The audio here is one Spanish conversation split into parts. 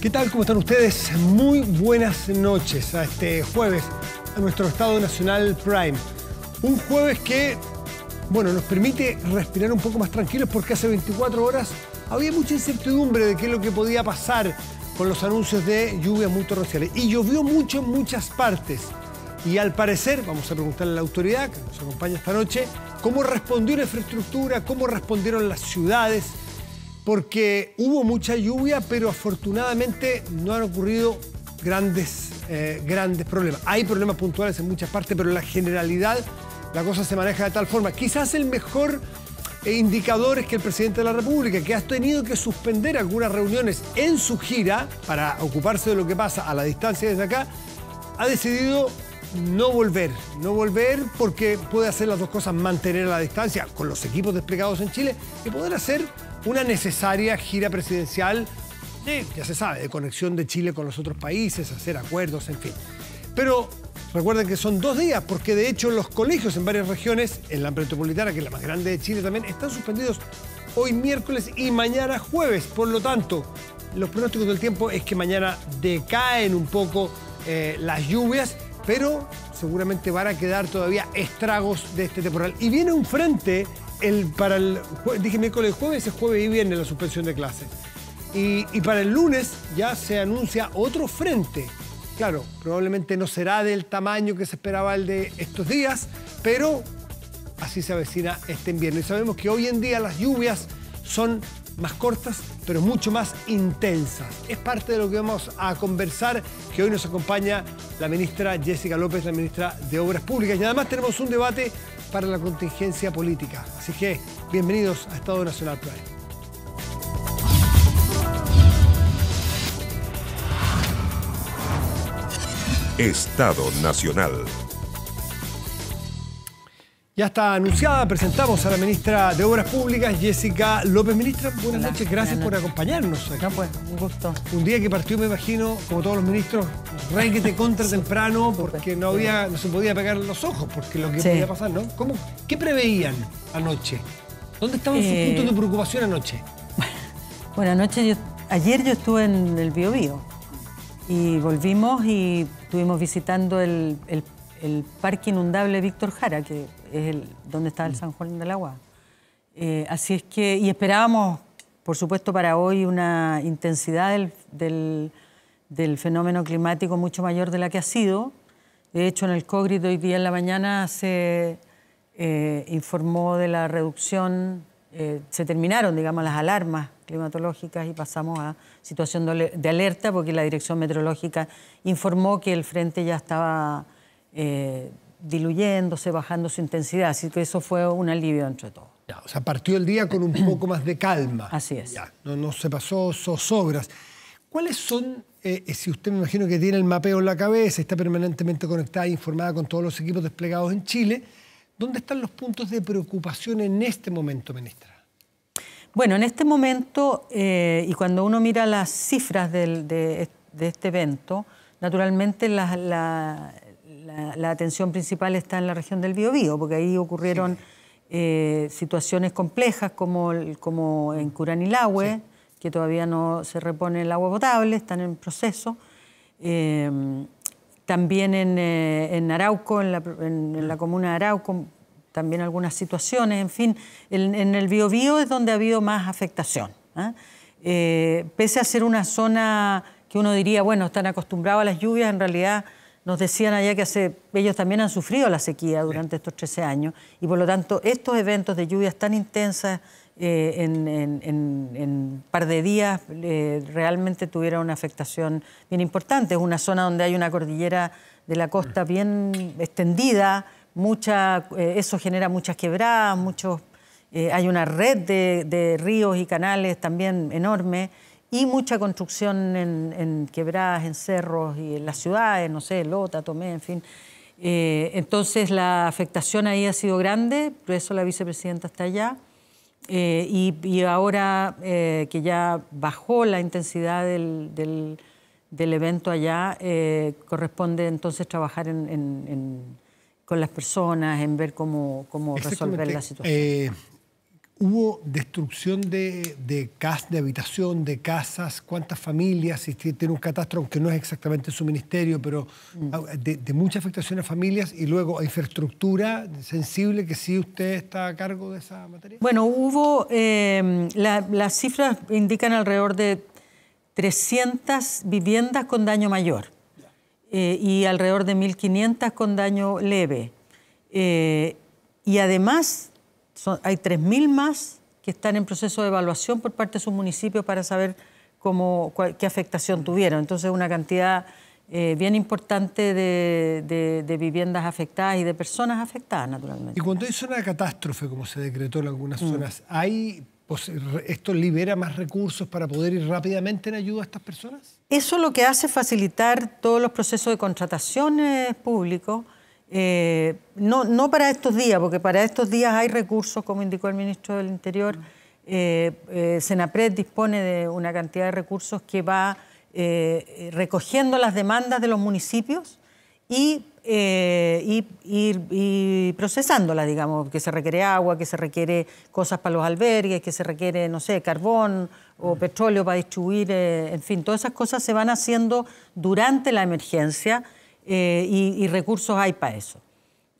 ¿Qué tal? ¿Cómo están ustedes? Muy buenas noches a este jueves, a nuestro Estado Nacional Prime. Un jueves que, bueno, nos permite respirar un poco más tranquilos porque hace 24 horas había mucha incertidumbre de qué es lo que podía pasar con los anuncios de lluvias muy torrenciales. Y llovió mucho en muchas partes. Y al parecer, vamos a preguntarle a la autoridad que nos acompaña esta noche, cómo respondió la infraestructura, cómo respondieron las ciudades, porque hubo mucha lluvia, pero afortunadamente no han ocurrido grandes problemas. Hay problemas puntuales en muchas partes, pero en la generalidad la cosa se maneja de tal forma. Quizás el mejor indicador es que el presidente de la República, que ha tenido que suspender algunas reuniones en su gira para ocuparse de lo que pasa a la distancia desde acá, ha decidido no volver porque puede hacer las dos cosas, mantener la distancia con los equipos desplegados en Chile y poder hacer una necesaria gira presidencial ya se sabe, de conexión de Chile con los otros países, hacer acuerdos, en fin. Pero recuerden que son 2 días, porque de hecho los colegios en varias regiones, en la metropolitana, que es la más grande de Chile también, están suspendidos hoy miércoles y mañana jueves. Por lo tanto, los pronósticos del tiempo es que mañana decaen un poco las lluvias, pero seguramente van a quedar todavía estragos de este temporal. Y viene un frente, dije miércoles y jueves, es jueves y viernes la suspensión de clases. Y para el lunes ya se anuncia otro frente. Claro, probablemente no será del tamaño que se esperaba el de estos días, pero así se avecina este invierno. Y sabemos que hoy en día las lluvias son más cortas, pero mucho más intensas. Es parte de lo que vamos a conversar, que hoy nos acompaña la ministra Jessica López, la ministra de Obras Públicas. Y además tenemos un debate para la contingencia política. Así que bienvenidos a Estado Nacional Prime. Estado Nacional. Ya está anunciada, presentamos a la ministra de Obras Públicas, Jessica López. Ministra, buenas noches, gracias por acompañarnos aquí. No, pues, un gusto. Un día que partió, me imagino, como todos los ministros, requete contra temprano, porque no se podía pegar los ojos, porque lo que podía pasar, ¿no? ¿Qué preveían anoche? ¿Dónde estaban sus puntos de preocupación anoche? Bueno, ayer yo estuve en el Biobío y volvimos y estuvimos visitando el parque inundable Víctor Jara, que es donde está el San Juan del Agua. Así es que, y esperábamos, por supuesto, para hoy una intensidad del fenómeno climático mucho mayor de la que ha sido. De hecho, en el COGRIT hoy día en la mañana se informó de la reducción, se terminaron, digamos, las alarmas climatológicas y pasamos a situación de alerta porque la Dirección Meteorológica informó que el frente ya estaba diluyéndose, bajando su intensidad, así que eso fue un alivio entre todos. Ya, o sea, partió el día con un poco más de calma. Así es. Ya, no se pasó zozobras. ¿Cuáles son, si usted me imagino que tiene el mapeo en la cabeza, está permanentemente conectada e informada con todos los equipos desplegados en Chile, dónde están los puntos de preocupación en este momento, ministra? Bueno, en este momento, y cuando uno mira las cifras de este evento, naturalmente la atención principal está en la región del Biobío, porque ahí ocurrieron situaciones complejas como en Curanilahue, que todavía no se repone el agua potable, están en proceso. También en Arauco, en la comuna de Arauco, también algunas situaciones, en fin, en el Biobío es donde ha habido más afectación. Pese a ser una zona que uno diría, bueno, están acostumbrados a las lluvias, en realidad nos decían allá que ellos también han sufrido la sequía durante estos 13 años y por lo tanto estos eventos de lluvias tan intensas en un par de días realmente tuvieron una afectación bien importante. Es una zona donde hay una cordillera de la costa bien extendida, eso genera muchas quebradas, hay una red de ríos y canales también enorme y mucha construcción en quebradas, en cerros y en las ciudades, no sé, Lota, Tomé, en fin. Entonces la afectación ahí ha sido grande, por eso la vicepresidenta está allá. Y ahora que ya bajó la intensidad del evento allá, corresponde entonces trabajar con las personas, en ver cómo resolver la situación. ¿Hubo destrucción de habitación, de casas? ¿Cuántas familias? Si tiene un catastro, aunque no es exactamente su ministerio, pero de mucha afectación a familias y luego a infraestructura sensible, que sí usted está a cargo de esa materia. Bueno, hubo, las cifras indican alrededor de 300 viviendas con daño mayor y alrededor de 1.500 con daño leve. Y además hay 3.000 más que están en proceso de evaluación por parte de sus municipios para saber qué afectación tuvieron. Entonces, una cantidad bien importante de viviendas afectadas y de personas afectadas, naturalmente. Y cuando hay zona de catástrofe, como se decretó en algunas zonas, ¿esto libera más recursos para poder ir rápidamente en ayuda a estas personas? Eso lo que hace es facilitar todos los procesos de contrataciones públicos. No para estos días, porque para estos días hay recursos, como indicó el ministro del Interior. Senapred dispone de una cantidad de recursos que va recogiendo las demandas de los municipios y procesándolas, digamos, que se requiere agua, que se requiere cosas para los albergues, que se requiere, no sé, carbón o petróleo para distribuir, en fin, todas esas cosas se van haciendo durante la emergencia. Y recursos hay para eso.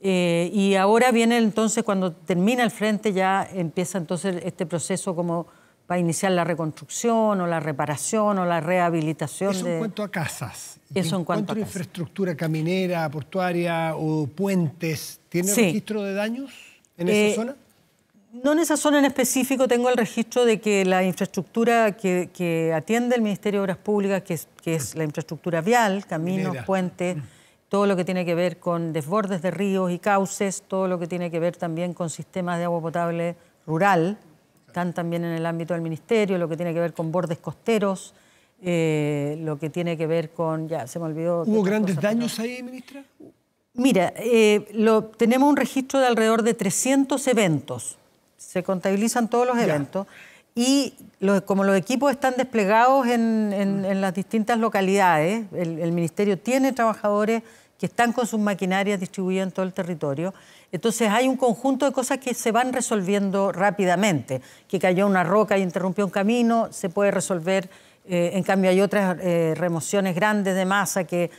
Y ahora viene entonces, cuando termina el frente, ya empieza entonces este proceso como para iniciar la reconstrucción o la reparación o la rehabilitación. Eso en cuanto a casas. Eso en cuanto a infraestructura caminera, portuaria o puentes, ¿tiene registro de daños en esa zona? No en esa zona en específico. Tengo el registro de que la infraestructura que atiende el Ministerio de Obras Públicas, que es la infraestructura vial, caminos, puentes, todo lo que tiene que ver con desbordes de ríos y cauces, todo lo que tiene que ver también con sistemas de agua potable rural, están también en el ámbito del Ministerio, lo que tiene que ver con bordes costeros, lo que tiene que ver con... Ya, se me olvidó... ¿Hubo grandes daños ahí, ministra? Mira, tenemos un registro de alrededor de 300 eventos. Se contabilizan todos los eventos y como los equipos están desplegados en las distintas localidades, el Ministerio tiene trabajadores que están con sus maquinarias distribuidas en todo el territorio. Entonces hay un conjunto de cosas que se van resolviendo rápidamente. Que cayó una roca y interrumpió un camino, se puede resolver. En cambio hay otras remociones grandes de masa que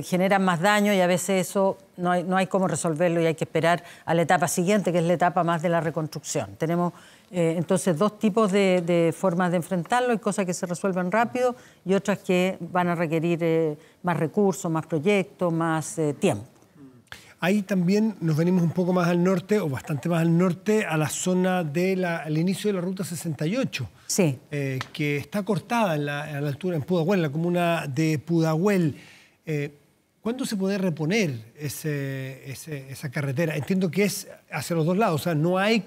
generan más daño y a veces eso no hay cómo resolverlo y hay que esperar a la etapa siguiente, que es la etapa más de la reconstrucción. Tenemos entonces dos tipos de formas de enfrentarlo. Hay cosas que se resuelven rápido y otras que van a requerir más recursos, más proyectos, más tiempo. Ahí también nos venimos un poco más al norte, o bastante más al norte, a la zona del inicio de la Ruta 68. Sí. Que está cortada a la altura, en Pudahuel, en la comuna de Pudahuel. ¿Cuándo se puede reponer esa carretera? Entiendo que es hacia los dos lados, o sea, no hay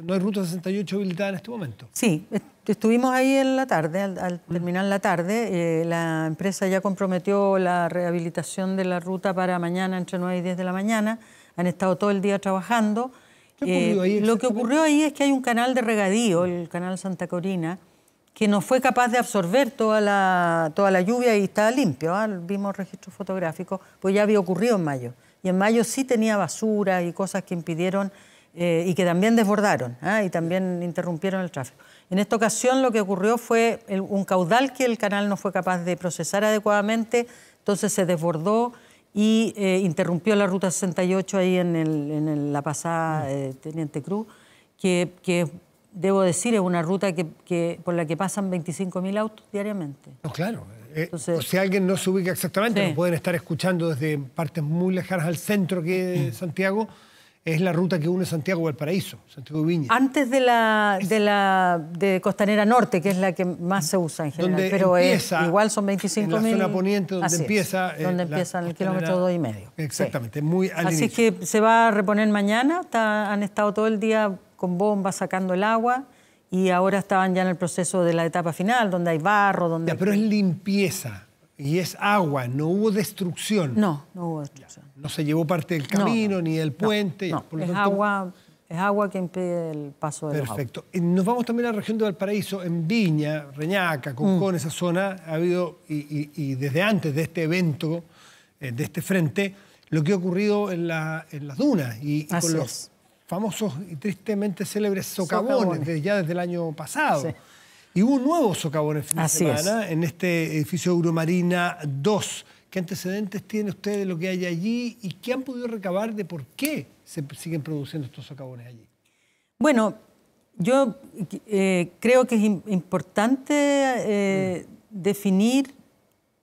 no hay Ruta 68 habilitada en este momento. Sí, estuvimos ahí en la tarde, al terminar la tarde. La empresa ya comprometió la rehabilitación de la ruta para mañana entre 9 y 10 de la mañana. Han estado todo el día trabajando. ¿Qué ocurrió ahí? Lo que ocurrió ahí es que hay un canal de regadío, el canal Santa Corina, que no fue capaz de absorber toda la lluvia y estaba limpio. Vimos registros fotográficos, pues ya había ocurrido en mayo. Y en mayo sí tenía basura y cosas que impidieron y que también desbordaron y también interrumpieron el tráfico. En esta ocasión lo que ocurrió fue un caudal que el canal no fue capaz de procesar adecuadamente, entonces se desbordó y interrumpió la Ruta 68 ahí en la pasada Teniente Cruz, que debo decir, es una ruta por la que pasan 25.000 autos diariamente. No, claro. Entonces, si alguien no se ubica exactamente, lo pueden estar escuchando desde partes muy lejanas al centro que es Santiago. Es la ruta que une Santiago y Valparaíso, Santiago y Viña. Antes de Costanera Norte, que es la que más se usa en general. Pero igual son 25.000. En la zona poniente donde empieza. Donde empieza en el kilómetro 2,5. Exactamente, muy al Así inicio. que se va a reponer mañana. Han estado todo el día con bombas sacando el agua y ahora estaban ya en el proceso de la etapa final, donde hay barro, pero es limpieza y es agua, no hubo destrucción. No hubo destrucción. No se llevó parte del camino ni del puente. No, es agua que impide el paso de los autos. Perfecto. Nos vamos también a la región de Valparaíso, en Viña, Reñaca, Concón, esa zona. Ha habido, y desde antes de este evento, de este frente, lo que ha ocurrido en las dunas y con los famosos y tristemente célebres socavones, desde el año pasado. Sí. Y hubo un nuevo socavón el fin de Así semana en este edificio Euromarina 2. ¿Qué antecedentes tiene usted de lo que hay allí y qué han podido recabar de por qué se siguen produciendo estos socavones allí? Bueno, yo creo que es importante definir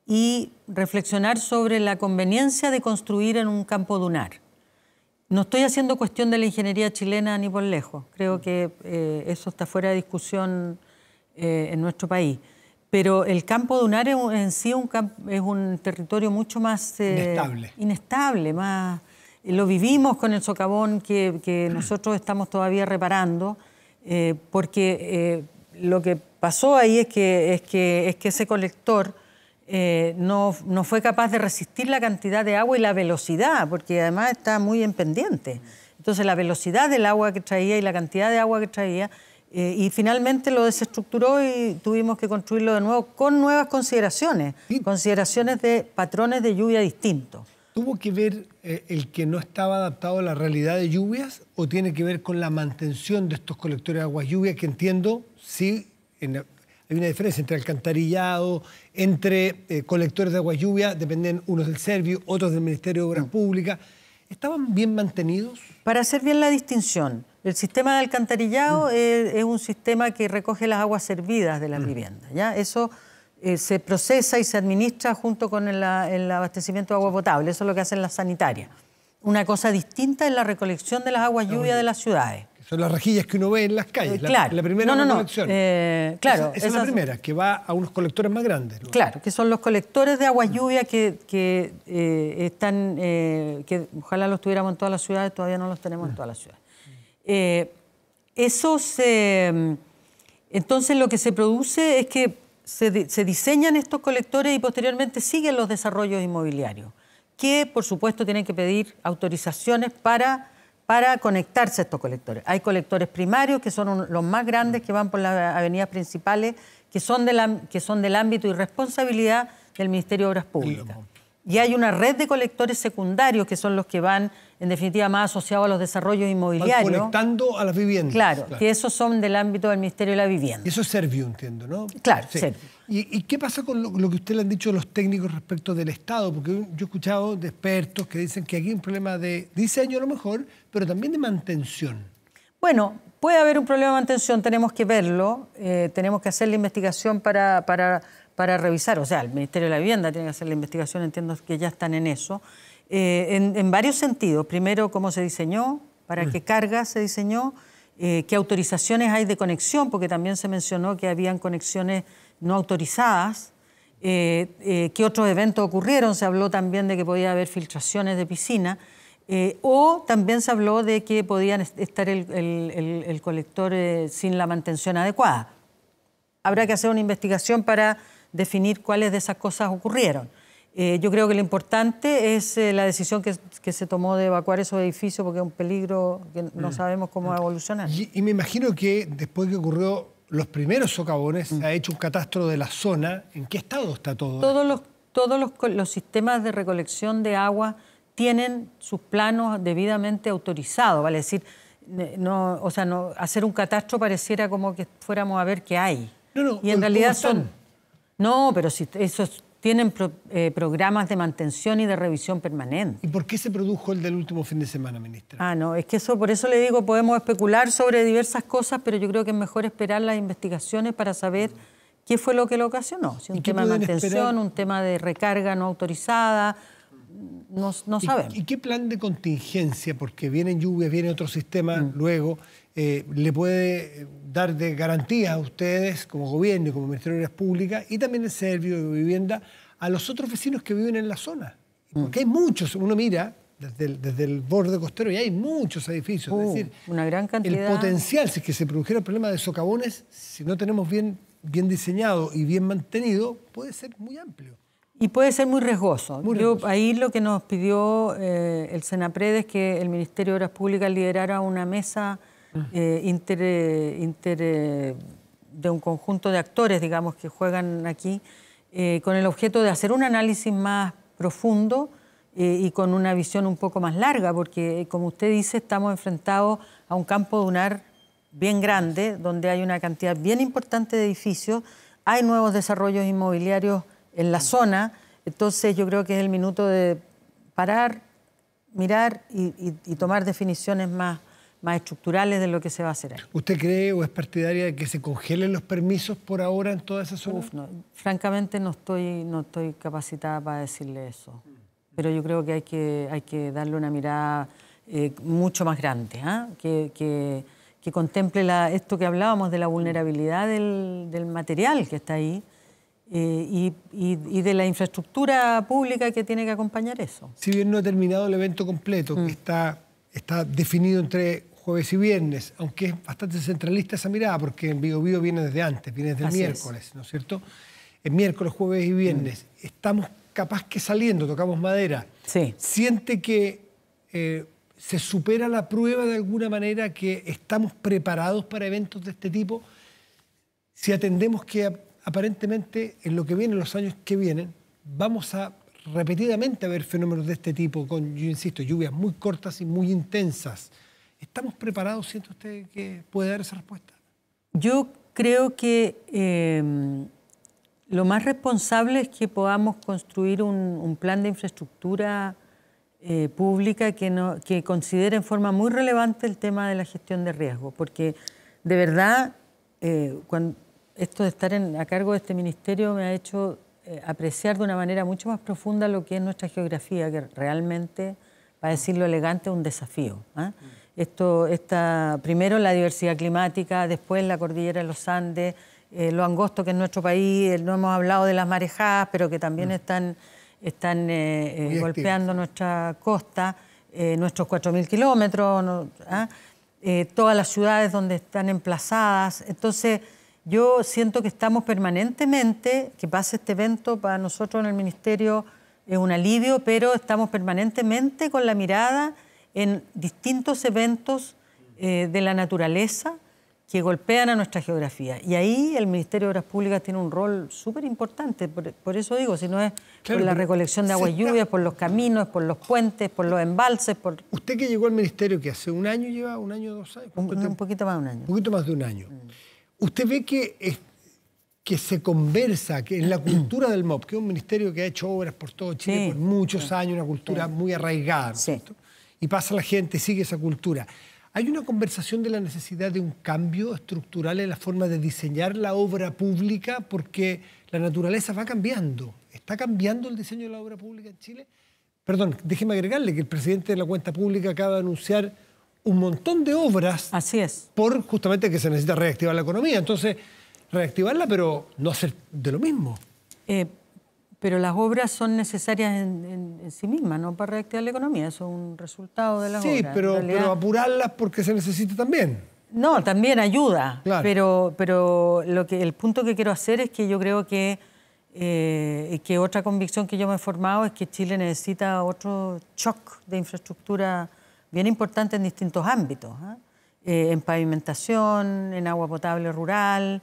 y reflexionar sobre la conveniencia de construir en un campo dunar. No estoy haciendo cuestión de la ingeniería chilena ni por lejos. Creo que eso está fuera de discusión en nuestro país. Pero el campo dunar en sí es un territorio mucho más inestable, más... Lo vivimos con el socavón que nosotros estamos todavía reparando, porque lo que pasó ahí es que ese colector no fue capaz de resistir la cantidad de agua y la velocidad, porque además está muy en pendiente. Entonces la velocidad del agua que traía y la cantidad de agua que traía, y finalmente lo desestructuró y tuvimos que construirlo de nuevo con nuevas consideraciones, consideraciones de patrones de lluvia distintos. ¿Tuvo que ver el que no estaba adaptado a la realidad de lluvias o tiene que ver con la mantención de estos colectores de aguas lluvias que entiendo, sí, hay una diferencia entre alcantarillado, entre colectores de aguas lluvia, dependen unos del Servio, otros del Ministerio de Obras Públicas. ¿Estaban bien mantenidos? Para hacer bien la distinción, el sistema de alcantarillado es un sistema que recoge las aguas servidas de las viviendas, ¿ya? Eso se procesa y se administra junto con el abastecimiento de agua potable. Eso es lo que hacen las sanitarias. Una cosa distinta es la recolección de las aguas lluvias de las ciudades. Son las rejillas que uno ve en las calles, claro. la primera recolección. Claro, esa es la primera, que va a unos colectores más grandes, ¿no? Claro, que son los colectores de aguas lluvias que están, que ojalá los tuviéramos en todas las ciudades, todavía no los tenemos en todas las ciudades. Entonces lo que se produce es que se diseñan estos colectores y posteriormente siguen los desarrollos inmobiliarios, que por supuesto tienen que pedir autorizaciones para conectarse a estos colectores. Hay colectores primarios, que son los más grandes, que van por las avenidas principales, que son del ámbito y responsabilidad del Ministerio de Obras Públicas. Y hay una red de colectores secundarios, que son los que van, en definitiva, más asociados a los desarrollos inmobiliarios. Van conectando a las viviendas. Claro, que esos son del ámbito del Ministerio de la Vivienda. Y eso es Servio, entiendo, ¿no? Claro, sí. Servio. ¿Y qué pasa con lo que usted le han dicho los técnicos respecto del Estado? Porque yo he escuchado de expertos que dicen que aquí hay un problema de diseño a lo mejor, pero también de mantención. Bueno, puede haber un problema de mantención, tenemos que verlo, tenemos que hacer la investigación para revisar. O sea, el Ministerio de la Vivienda tiene que hacer la investigación, entiendo que ya están en eso. En varios sentidos. Primero, cómo se diseñó, para qué carga se diseñó, qué autorizaciones hay de conexión, porque también se mencionó que habían conexiones no autorizadas, qué otros eventos ocurrieron. Se habló también de que podía haber filtraciones de piscina, o también se habló de que podían estar el colector sin la mantención adecuada. Habrá que hacer una investigación para definir cuáles de esas cosas ocurrieron. Yo creo que lo importante es la decisión que se tomó de evacuar esos edificios, porque es un peligro que no sabemos cómo va a evolucionar. Y me imagino que después que ocurrió los primeros socavones, se ha hecho un catastro de la zona. ¿En qué estado está todo? Todos los sistemas de recolección de agua tienen sus planos debidamente autorizados, vale decir, hacer un catastro pareciera como que fuéramos a ver qué hay. Y en realidad son... No, pero si esos tienen programas de mantención y de revisión permanente. ¿Y por qué se produjo el del último fin de semana, ministra? No, es que por eso le digo, podemos especular sobre diversas cosas, pero yo creo que es mejor esperar las investigaciones para saber qué fue lo que lo ocasionó. Si un tema de mantención, un tema de recarga no autorizada, no sabemos. ¿Y qué plan de contingencia? Porque vienen lluvias, viene otro sistema luego, le puede dar de garantía a ustedes como gobierno y como Ministerio de Obras Públicas y también el Servio de Vivienda a los otros vecinos que viven en la zona. Porque hay muchos, uno mira desde el borde costero y hay muchos edificios. Es decir, una gran cantidad. El potencial, si es que se produjera el problema de socavones, si no tenemos bien diseñado y bien mantenido, puede ser muy amplio. Y puede ser muy riesgoso. Ahí lo que nos pidió el Senapred es que el Ministerio de Obras Públicas liderara una mesa de un conjunto de actores, digamos, que juegan aquí, con el objeto de hacer un análisis más profundo y con una visión un poco más larga, porque como usted dice, estamos enfrentados a un campo dunar bien grande, donde hay una cantidad bien importante de edificios, hay nuevos desarrollos inmobiliarios en la zona, entonces yo creo que es el minuto de parar, mirar y tomar definiciones más estructurales de lo que se va a hacer ahí. ¿Usted cree o es partidaria de que se congelen los permisos por ahora en toda esa zona? No, francamente no estoy capacitada para decirle eso, pero yo creo que hay que darle una mirada mucho más grande, que contemple esto que hablábamos de la vulnerabilidad del material que está ahí y de la infraestructura pública que tiene que acompañar eso. Si bien no ha terminado el evento completo, que está definido entre jueves y viernes, aunque es bastante centralista esa mirada, porque en Biobío viene desde antes, viene desde el miércoles, ¿no es cierto? El miércoles, jueves y viernes. Estamos capaz que saliendo, tocamos madera. Sí. ¿Siente que se supera la prueba de alguna manera, que estamos preparados para eventos de este tipo? Si atendemos que aparentemente en lo que viene, en los años que vienen, vamos a repetidamente a ver fenómenos de este tipo, con, yo insisto, lluvias muy cortas y muy intensas. ¿Estamos preparados? ¿Siente usted que puede dar esa respuesta? Yo creo que lo más responsable es que podamos construir un plan de infraestructura pública que considere en forma muy relevante el tema de la gestión de riesgo, porque de verdad esto de estar a cargo de este ministerio me ha hecho apreciar de una manera mucho más profunda lo que es nuestra geografía, que realmente, para decirlo elegante, es un desafío. Primero la diversidad climática, después la cordillera de los Andes, lo angosto que es nuestro país, no hemos hablado de las marejadas, pero que también están golpeando nuestra costa, nuestros 4.000 kilómetros, todas las ciudades donde están emplazadas. Entonces, yo siento que estamos permanentemente, que pase este evento para nosotros en el Ministerio es un alivio, pero estamos permanentemente con la mirada en distintos eventos de la naturaleza que golpean a nuestra geografía. Y ahí el Ministerio de Obras Públicas tiene un rol súper importante. Por eso digo, si no es por la recolección de aguas lluvias, por los caminos, por los puentes, por los embalses. Usted que llegó al Ministerio, que hace un año lleva, un año, 2 años. Un poquito más de un año. Un poquito más de un año. ¿Usted ve que se conversa, que en la cultura del MOP, que es un ministerio que ha hecho obras por todo Chile por muchos años, una cultura muy arraigada, ¿no es cierto? Y pasa la gente, sigue esa cultura. ¿Hay una conversación de la necesidad de un cambio estructural en la forma de diseñar la obra pública? Porque la naturaleza va cambiando. ¿Está cambiando el diseño de la obra pública en Chile? Perdón, déjeme agregarle que el presidente de la Cuenta Pública acaba de anunciar un montón de obras. Así es. Por justamente que se necesita reactivar la economía. Entonces, reactivarla, pero no hacer de lo mismo. Pero las obras son necesarias en sí mismas, no para reactivar la economía. Eso es un resultado de las obras. Sí, pero apurarlas porque se necesita también. No, también ayuda. Claro. Pero el punto que quiero hacer es que yo creo que otra convicción que yo me he formado es que Chile necesita otro shock de infraestructura bien importante en distintos ámbitos. En pavimentación, en agua potable rural.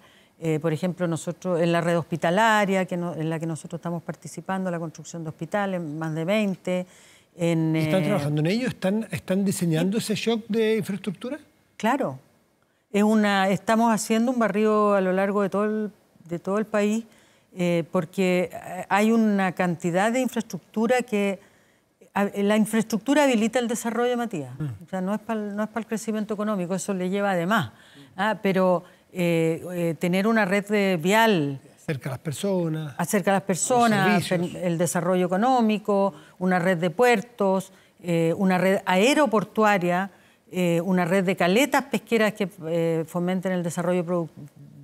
Por ejemplo, nosotros en la red hospitalaria, en la que nosotros estamos participando, la construcción de hospitales, más de 20. ¿Están trabajando en ello? ¿Están diseñando ese shock de infraestructura? Claro. Estamos haciendo un barrido a lo largo de todo el país porque hay una cantidad de infraestructura que... La infraestructura habilita el desarrollo, Matías. O sea, no es para el crecimiento económico, eso le lleva además. Pero tener una red vial... Acerca a las personas, el desarrollo económico, una red de puertos, una red aeroportuaria, una red de caletas pesqueras que fomenten el desarrollo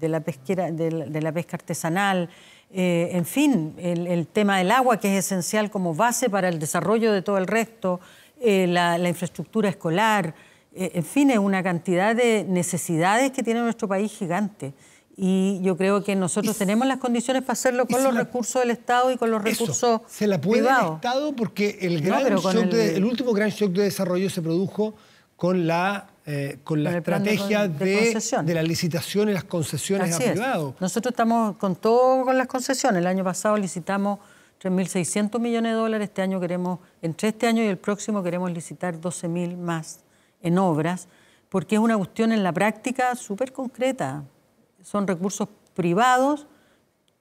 de la pesca artesanal. En fin, el tema del agua, que es esencial como base para el desarrollo de todo el resto, la infraestructura escolar, en fin, es una cantidad de necesidades que tiene nuestro país gigante. Y yo creo que nosotros tenemos las condiciones para hacerlo con los recursos del Estado y con los recursos ¿se la puede privados? El Estado? Porque el último gran shock de desarrollo se produjo con la estrategia de la licitación y las concesiones a privados. Nosotros estamos con todo con las concesiones. El año pasado licitamos 3.600 millones de dólares. Este año queremos, entre este año y el próximo, queremos licitar 12.000 más en obras, porque es una cuestión en la práctica súper concreta. Son recursos privados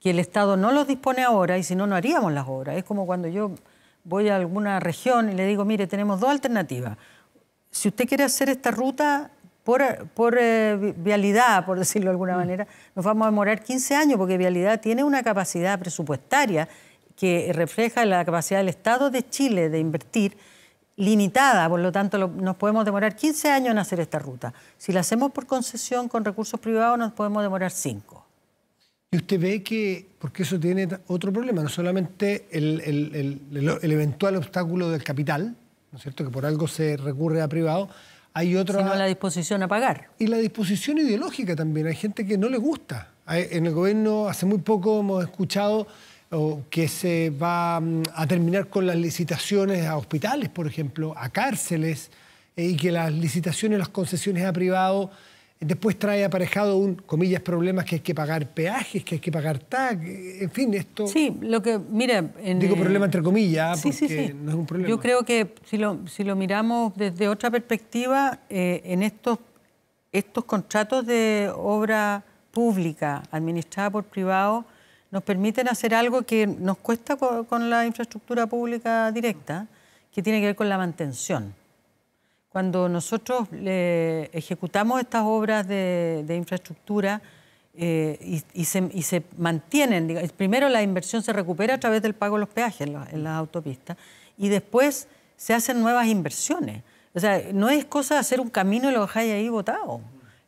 que el Estado no los dispone ahora y si no, no haríamos las obras. Es como cuando yo voy a alguna región y le digo, mire, tenemos dos alternativas. Si usted quiere hacer esta ruta por vialidad, por decirlo de alguna manera, nos vamos a demorar 15 años porque vialidad tiene una capacidad presupuestaria que refleja la capacidad del Estado de Chile de invertir limitada, por lo tanto nos podemos demorar 15 años en hacer esta ruta. Si la hacemos por concesión con recursos privados nos podemos demorar 5. Y usted ve que, porque eso tiene otro problema, no solamente el eventual obstáculo del capital, ¿no es cierto?, que por algo se recurre a privado, hay otra... Sino la disposición a pagar. Y la disposición ideológica también, hay gente que no le gusta. En el gobierno hace muy poco hemos escuchado que se va a terminar con las licitaciones a hospitales, por ejemplo, a cárceles, y que las licitaciones, las concesiones a privado, después trae aparejado comillas, problemas que hay que pagar peajes, que hay que pagar TAC, en fin, esto... Sí, lo que, mira... digo problema entre comillas, sí, porque sí. no es un problema. Yo creo que si lo miramos desde otra perspectiva, en estos contratos de obra pública administrada por privados, nos permiten hacer algo que nos cuesta con la infraestructura pública directa, que tiene que ver con la mantención. Cuando nosotros ejecutamos estas obras de infraestructura y se mantienen, digamos, primero la inversión se recupera a través del pago de los peajes en las autopistas y después se hacen nuevas inversiones. O sea, no es cosa de hacer un camino y lo dejáis ahí botado.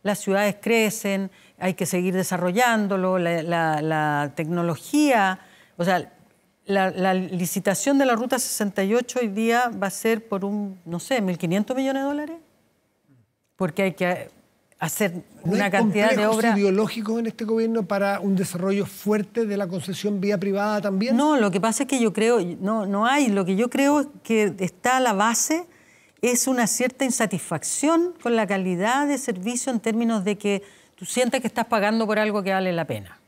Las ciudades crecen, hay que seguir desarrollándolo, la tecnología, o sea, la licitación de la Ruta 68 hoy día va a ser por no sé, 1.500 millones de dólares, porque hay que hacer una cantidad de obras. ¿No hay complejos ideológicos en este gobierno para un desarrollo fuerte de la concesión vía privada también? No, lo que pasa es que yo creo, no hay, lo que yo creo es que está a la base es una cierta insatisfacción con la calidad de servicio en términos de que tú sientes que estás pagando por algo que vale la pena.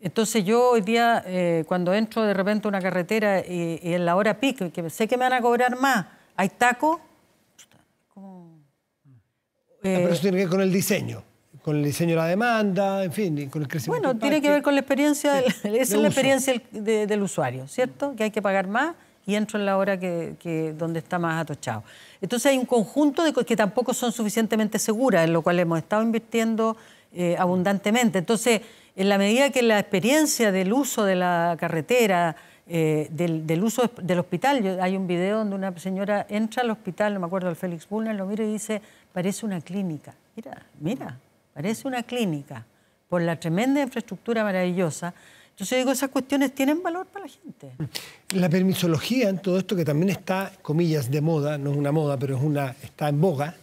Entonces yo hoy día, cuando entro de repente a una carretera y en la hora pico, que sé que me van a cobrar más, hay tacos... pero eso tiene que ver con el diseño de la demanda, en fin, con el crecimiento. Bueno, tiene que ver con la experiencia, esa es la experiencia del usuario, ¿cierto? Que hay que pagar más y entro en la hora donde está más atochado. Entonces hay un conjunto de cosas que tampoco son suficientemente seguras, en lo cual hemos estado invirtiendo abundantemente. Entonces, en la medida que la experiencia del uso de la carretera, del uso del hospital, hay un video donde una señora entra al hospital, no me acuerdo, el Félix Bulner, lo mira y dice, parece una clínica. Mira, parece una clínica, por la tremenda infraestructura maravillosa. Entonces digo, esas cuestiones tienen valor para la gente. La permisología en todo esto, que también está, comillas, de moda, no es una moda, pero está en boga,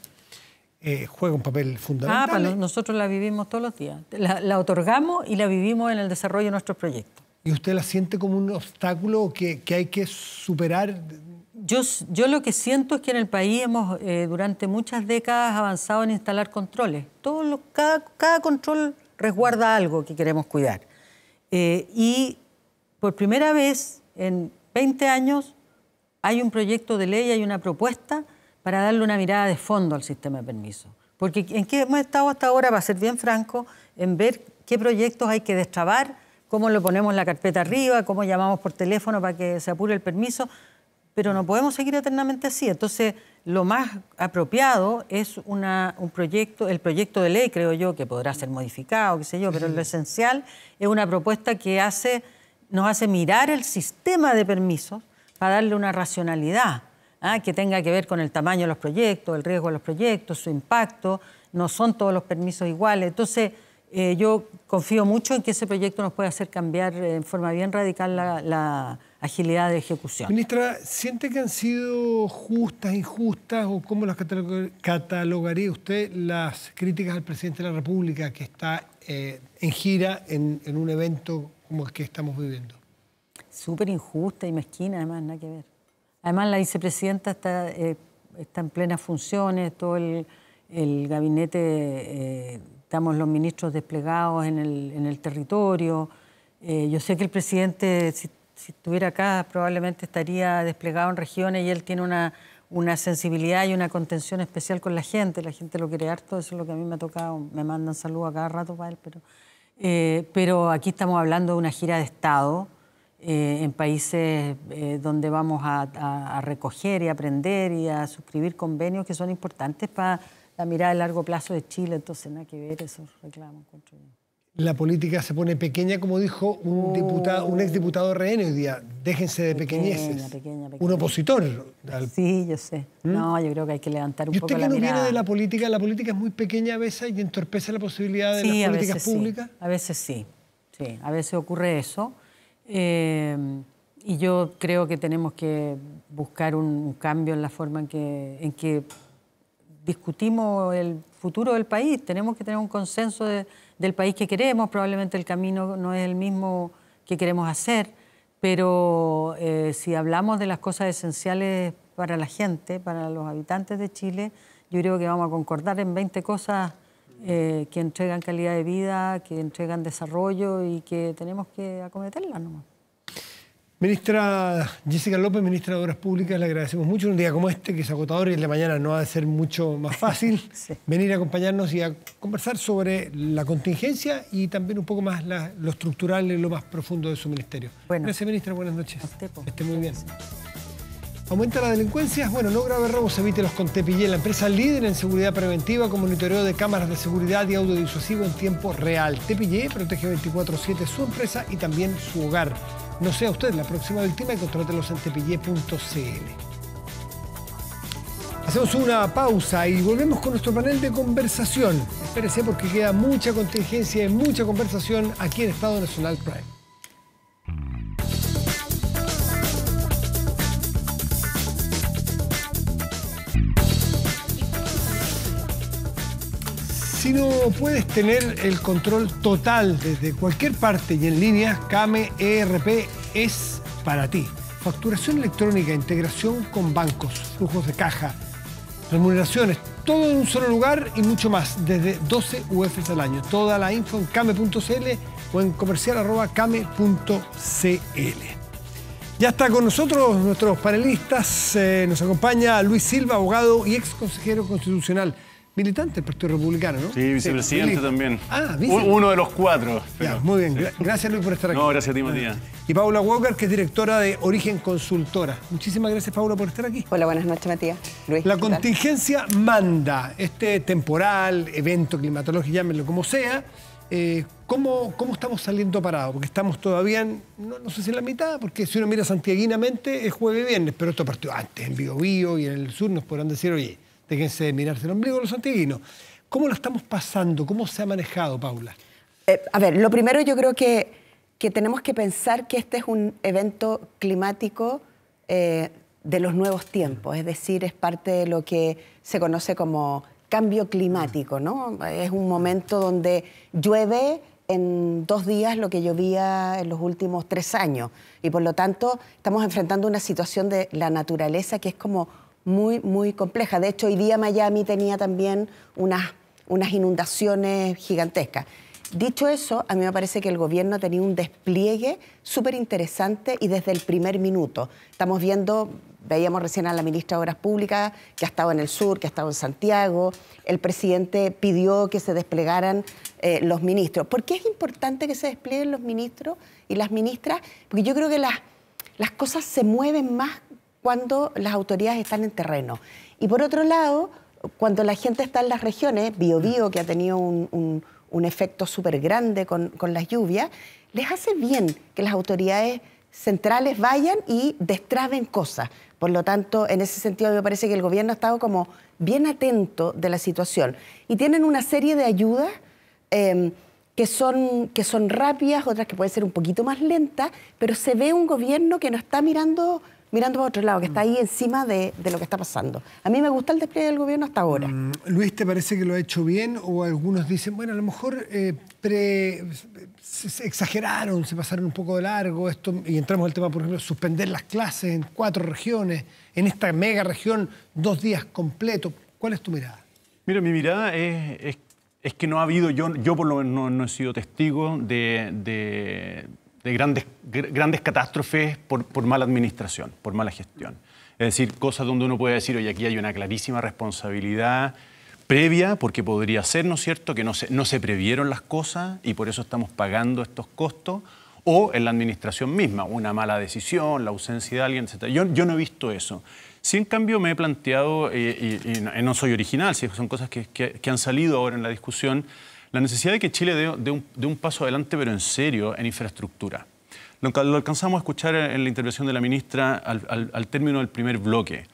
juega un papel fundamental. Nosotros la vivimos todos los días. La otorgamos y la vivimos en el desarrollo de nuestros proyectos. ¿Y usted la siente como un obstáculo que hay que superar? Yo lo que siento es que en el país hemos durante muchas décadas avanzado en instalar controles. Cada control resguarda algo que queremos cuidar. Y por primera vez en 20 años hay un proyecto de ley, hay una propuesta para darle una mirada de fondo al sistema de permisos. Porque en qué hemos estado hasta ahora, para ser bien franco, en ver qué proyectos hay que destrabar, cómo le ponemos la carpeta arriba, cómo llamamos por teléfono para que se apure el permiso, pero no podemos seguir eternamente así. Entonces, lo más apropiado es el proyecto de ley, creo yo, que podrá ser modificado, qué sé yo, pero lo esencial es una propuesta que nos hace mirar el sistema de permisos para darle una racionalidad, que tenga que ver con el tamaño de los proyectos, el riesgo de los proyectos, su impacto. No son todos los permisos iguales. Entonces, yo confío mucho en que ese proyecto nos pueda hacer cambiar en forma bien radical la agilidad de ejecución. Ministra, ¿siente que han sido justas, injustas o cómo las catalogaría usted las críticas al presidente de la República que está en gira en un evento como el que estamos viviendo? Súper injusta y mezquina, además, nada que ver. Además, la vicepresidenta está en plenas funciones, todo el gabinete, estamos los ministros desplegados en el territorio. Yo sé que el presidente, si estuviera acá probablemente estaría desplegado en regiones y él tiene una sensibilidad y una contención especial con la gente lo quiere harto, eso es lo que a mí me ha tocado, me mandan saludos a cada rato para él, pero aquí estamos hablando de una gira de Estado en países donde vamos a recoger y aprender y a suscribir convenios que son importantes para la mirada a largo plazo de Chile, entonces nada que ver esos reclamos. La política se pone pequeña, como dijo un exdiputado RN hoy día. Déjense de pequeñeces. Pequeña. Un opositor. Sí, yo sé. No, yo creo que hay que levantar un poco la mirada. ¿Y usted que no viene de la política es muy pequeña a veces y entorpece la posibilidad de las políticas públicas? Sí, a veces sí. Sí, a veces ocurre eso. Y yo creo que tenemos que buscar un cambio en la forma en que discutimos el futuro del país. Tenemos que tener un consenso del país que queremos. Probablemente el camino no es el mismo que queremos hacer, pero si hablamos de las cosas esenciales para la gente, para los habitantes de Chile, yo creo que vamos a concordar en 20 cosas que entregan calidad de vida, que entregan desarrollo y que tenemos que acometerlas nomás. Ministra Jessica López, ministra de Obras Públicas, le agradecemos mucho. Un día como este, que es agotador y el de mañana no ha de ser mucho más fácil, sí, venir a acompañarnos y a conversar sobre la contingencia y también un poco más lo estructural y lo más profundo de su ministerio. Bueno, gracias, ministra. Buenas noches. Esté muy bien. ¿Aumenta la delincuencia? Bueno, no grave robos, evítelos con Tepillé, la empresa líder en seguridad preventiva con monitoreo de cámaras de seguridad y audio disuasivo en tiempo real. Tepillé protege 24/7 su empresa y también su hogar. No sea usted la próxima víctima y contrátelos en tepillé.cl. Hacemos una pausa y volvemos con nuestro panel de conversación. Espérese porque queda mucha contingencia y mucha conversación aquí en Estado Nacional Prime. Si no puedes tener el control total desde cualquier parte y en línea, Kame ERP es para ti. Facturación electrónica, integración con bancos, flujos de caja, remuneraciones, todo en un solo lugar y mucho más, desde 12 UFs al año. Toda la info en kame.cl o en comercial@kame.cl. Ya está con nosotros nuestros panelistas. Nos acompaña Luis Silva, abogado y ex consejero constitucional. Militante del Partido Republicano, ¿no? Sí, vicepresidente también. Ah, uno de los 4. Ya, muy bien. Sí. Gracias, Luis, por estar aquí. No, gracias a ti, Matías. Y Paula Walker, que es directora de Origen Consultora. Muchísimas gracias, Paula, por estar aquí. Hola, buenas noches, Matías. Luis, la contingencia manda, este temporal, evento climatológico, llámenlo como sea. ¿Cómo estamos saliendo parados? Porque estamos todavía, no sé si en la mitad, porque si uno mira santiaguinamente es jueves y viernes, pero esto partió antes, en Biobío y en el sur nos podrán decir, oye, déjense de mirarse el ombligo los santiaguinos. ¿Cómo lo estamos pasando? ¿Cómo se ha manejado, Paula? A ver, lo primero yo creo que tenemos que pensar que este es un evento climático de los nuevos tiempos, es decir, es parte de lo que se conoce como cambio climático, ¿no? Es un momento donde llueve en 2 días lo que llovía en los últimos 3 años y por lo tanto estamos enfrentando una situación de la naturaleza que es como muy, muy compleja. De hecho, hoy día Miami tenía también unas inundaciones gigantescas. Dicho eso, a mí me parece que el gobierno ha tenido un despliegue súper interesante y desde el primer minuto. Estamos veíamos recién a la ministra de Obras Públicas, que ha estado en el sur, que ha estado en Santiago. El presidente pidió que se desplegaran los ministros. ¿Por qué es importante que se desplieguen los ministros y las ministras? Porque yo creo que las cosas se mueven más cuando las autoridades están en terreno. Y por otro lado, cuando la gente está en las regiones, Biobío, que ha tenido un efecto súper grande con las lluvias, les hace bien que las autoridades centrales vayan y destraben cosas. Por lo tanto, en ese sentido, me parece que el gobierno ha estado como bien atento de la situación. Y tienen una serie de ayudas que son rápidas, otras que pueden ser un poquito más lentas, pero se ve un gobierno que no está mirando para otro lado, que está ahí encima de lo que está pasando. A mí me gusta el despliegue del gobierno hasta ahora. Luis, ¿te parece que lo ha hecho bien? O algunos dicen, bueno, a lo mejor se exageraron, se pasaron un poco de largo, y entramos al tema, por ejemplo, suspender las clases en 4 regiones, en esta mega región, 2 días completos. ¿Cuál es tu mirada? Mira, mi mirada es que no ha habido, yo por lo menos no he sido testigo de grandes catástrofes por mala administración, por mala gestión. Es decir, cosas donde uno puede decir, oye, aquí hay una clarísima responsabilidad previa, porque podría ser, ¿no es cierto?, que no se previeron las cosas y por eso estamos pagando estos costos, o en la administración misma, una mala decisión, la ausencia de alguien, etc. Yo no he visto eso. Sí, en cambio, me he planteado, y no soy original, sí, son cosas que han salido ahora en la discusión, la necesidad de que Chile dé un paso adelante, pero en serio, en infraestructura. Lo alcanzamos a escuchar en la intervención de la ministra al término del primer bloque.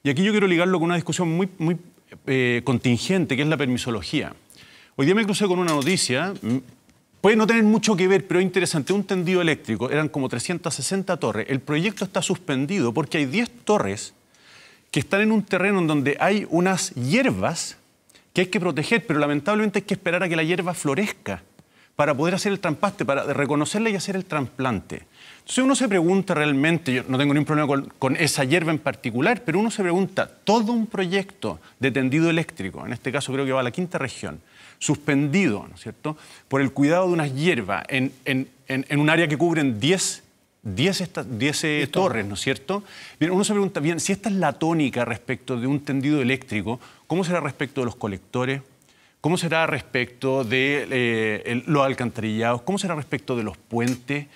Y aquí yo quiero ligarlo con una discusión muy contingente, que es la permisología. Hoy día me crucé con una noticia, puede no tener mucho que ver, pero es interesante, un tendido eléctrico, eran como 360 torres. El proyecto está suspendido porque hay 10 torres que están en un terreno en donde hay unas hierbas que hay que proteger, pero lamentablemente hay que esperar a que la hierba florezca para poder hacer el trasplante, para reconocerla y hacer el trasplante. Entonces uno se pregunta realmente, yo no tengo ningún problema con esa hierba en particular, pero uno se pregunta, todo un proyecto de tendido eléctrico, en este caso creo que va a la 5ª región, suspendido, ¿no es cierto?, por el cuidado de unas hierbas en un área que cubren 10 torres, ¿no es cierto? Bien, uno se pregunta, bien, si esta es la tónica respecto de un tendido eléctrico, ¿cómo será respecto de los colectores? ¿Cómo será respecto de los alcantarillados? ¿Cómo será respecto de los puentes?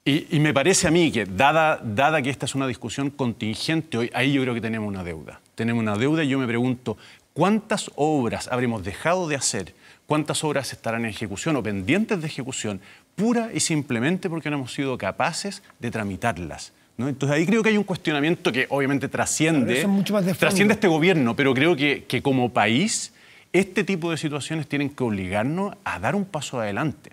Y me parece a mí que, dada que esta es una discusión contingente hoy, ahí yo creo que tenemos una deuda. Tenemos una deuda y yo me pregunto, ¿cuántas obras habremos dejado de hacer? ¿Cuántas obras estarán en ejecución o pendientes de ejecución? Pura y simplemente porque no hemos sido capaces de tramitarlas, ¿no? Entonces ahí creo que hay un cuestionamiento que obviamente trasciende este gobierno, pero creo que como país este tipo de situaciones tienen que obligarnos a dar un paso adelante.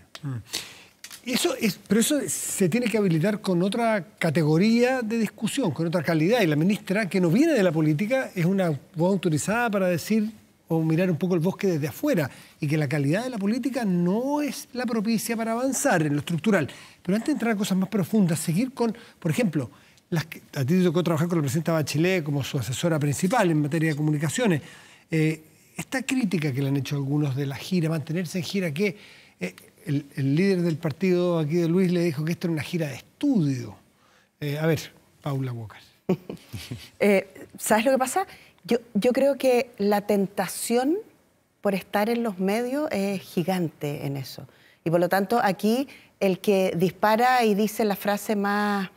Pero eso se tiene que habilitar con otra categoría de discusión, con otra calidad. Y la ministra, que no viene de la política, es una voz autorizada para decir o mirar un poco el bosque desde afuera. Y que la calidad de la política no es la propicia para avanzar en lo estructural. Pero antes de entrar a cosas más profundas, seguir con, por ejemplo, a ti te tocó trabajar con la presidenta Bachelet como su asesora principal en materia de comunicaciones. Esta crítica que le han hecho algunos de la gira, mantenerse en gira, que el líder del partido aquí de Luis le dijo que esto era una gira de estudio. A ver, Paula Walker. ¿Sabes lo que pasa? Yo creo que la tentación por estar en los medios es gigante en eso. Y por lo tanto, aquí el que dispara y dice la frase más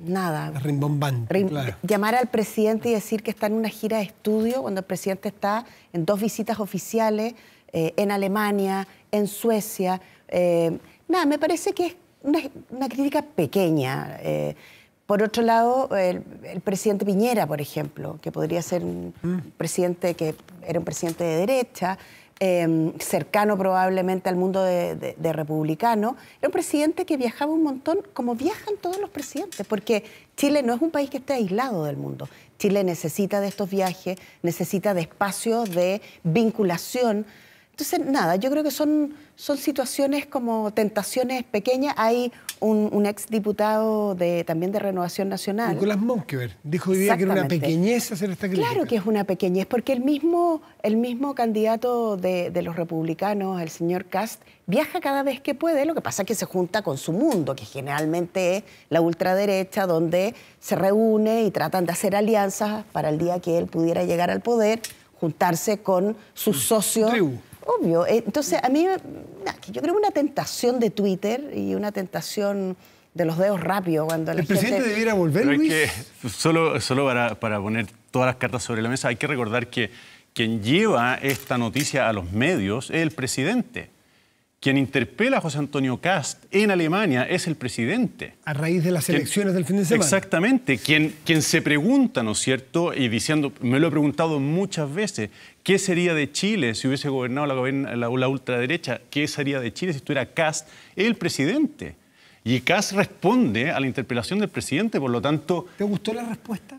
nada. Rimbombante, claro. Llamar al presidente y decir que está en una gira de estudio cuando el presidente está en 2 visitas oficiales en Alemania, en Suecia. Nada, me parece que es una crítica pequeña. Por otro lado, el presidente Piñera, por ejemplo, que podría ser un presidente que era un presidente de derecha, cercano probablemente al mundo de republicano, era un presidente que viajaba un montón, como viajan todos los presidentes, porque Chile no es un país que esté aislado del mundo. Chile necesita de estos viajes, necesita de espacios de vinculación. Entonces, nada, yo creo que son situaciones como tentaciones pequeñas. Hay un exdiputado también de Renovación Nacional. Nicolás Monkever dijo hoy día que era una pequeñez hacer esta crítica. Claro que es una pequeñez, porque el mismo candidato de los republicanos, el señor Kast, viaja cada vez que puede. Lo que pasa es que se junta con su mundo, que generalmente es la ultraderecha, donde se reúne y tratan de hacer alianzas para el día que él pudiera llegar al poder, juntarse con sus socios. Obvio. Entonces, a mí, yo creo una tentación de Twitter y una tentación de los dedos rápidos cuando la gente... ¿El presidente debiera volver, Luis? Solo para poner todas las cartas sobre la mesa, hay que recordar que quien lleva esta noticia a los medios es el presidente. Quien interpela a José Antonio Kast en Alemania es el presidente. A raíz de las elecciones del fin de semana. Exactamente. Quien se pregunta, ¿no es cierto? Y diciendo, me lo he preguntado muchas veces, ¿qué sería de Chile si hubiese gobernado la ultraderecha? ¿Qué sería de Chile si estuviera Kast? Es el presidente. Y Kast responde a la interpelación del presidente, por lo tanto... ¿Te gustó la respuesta?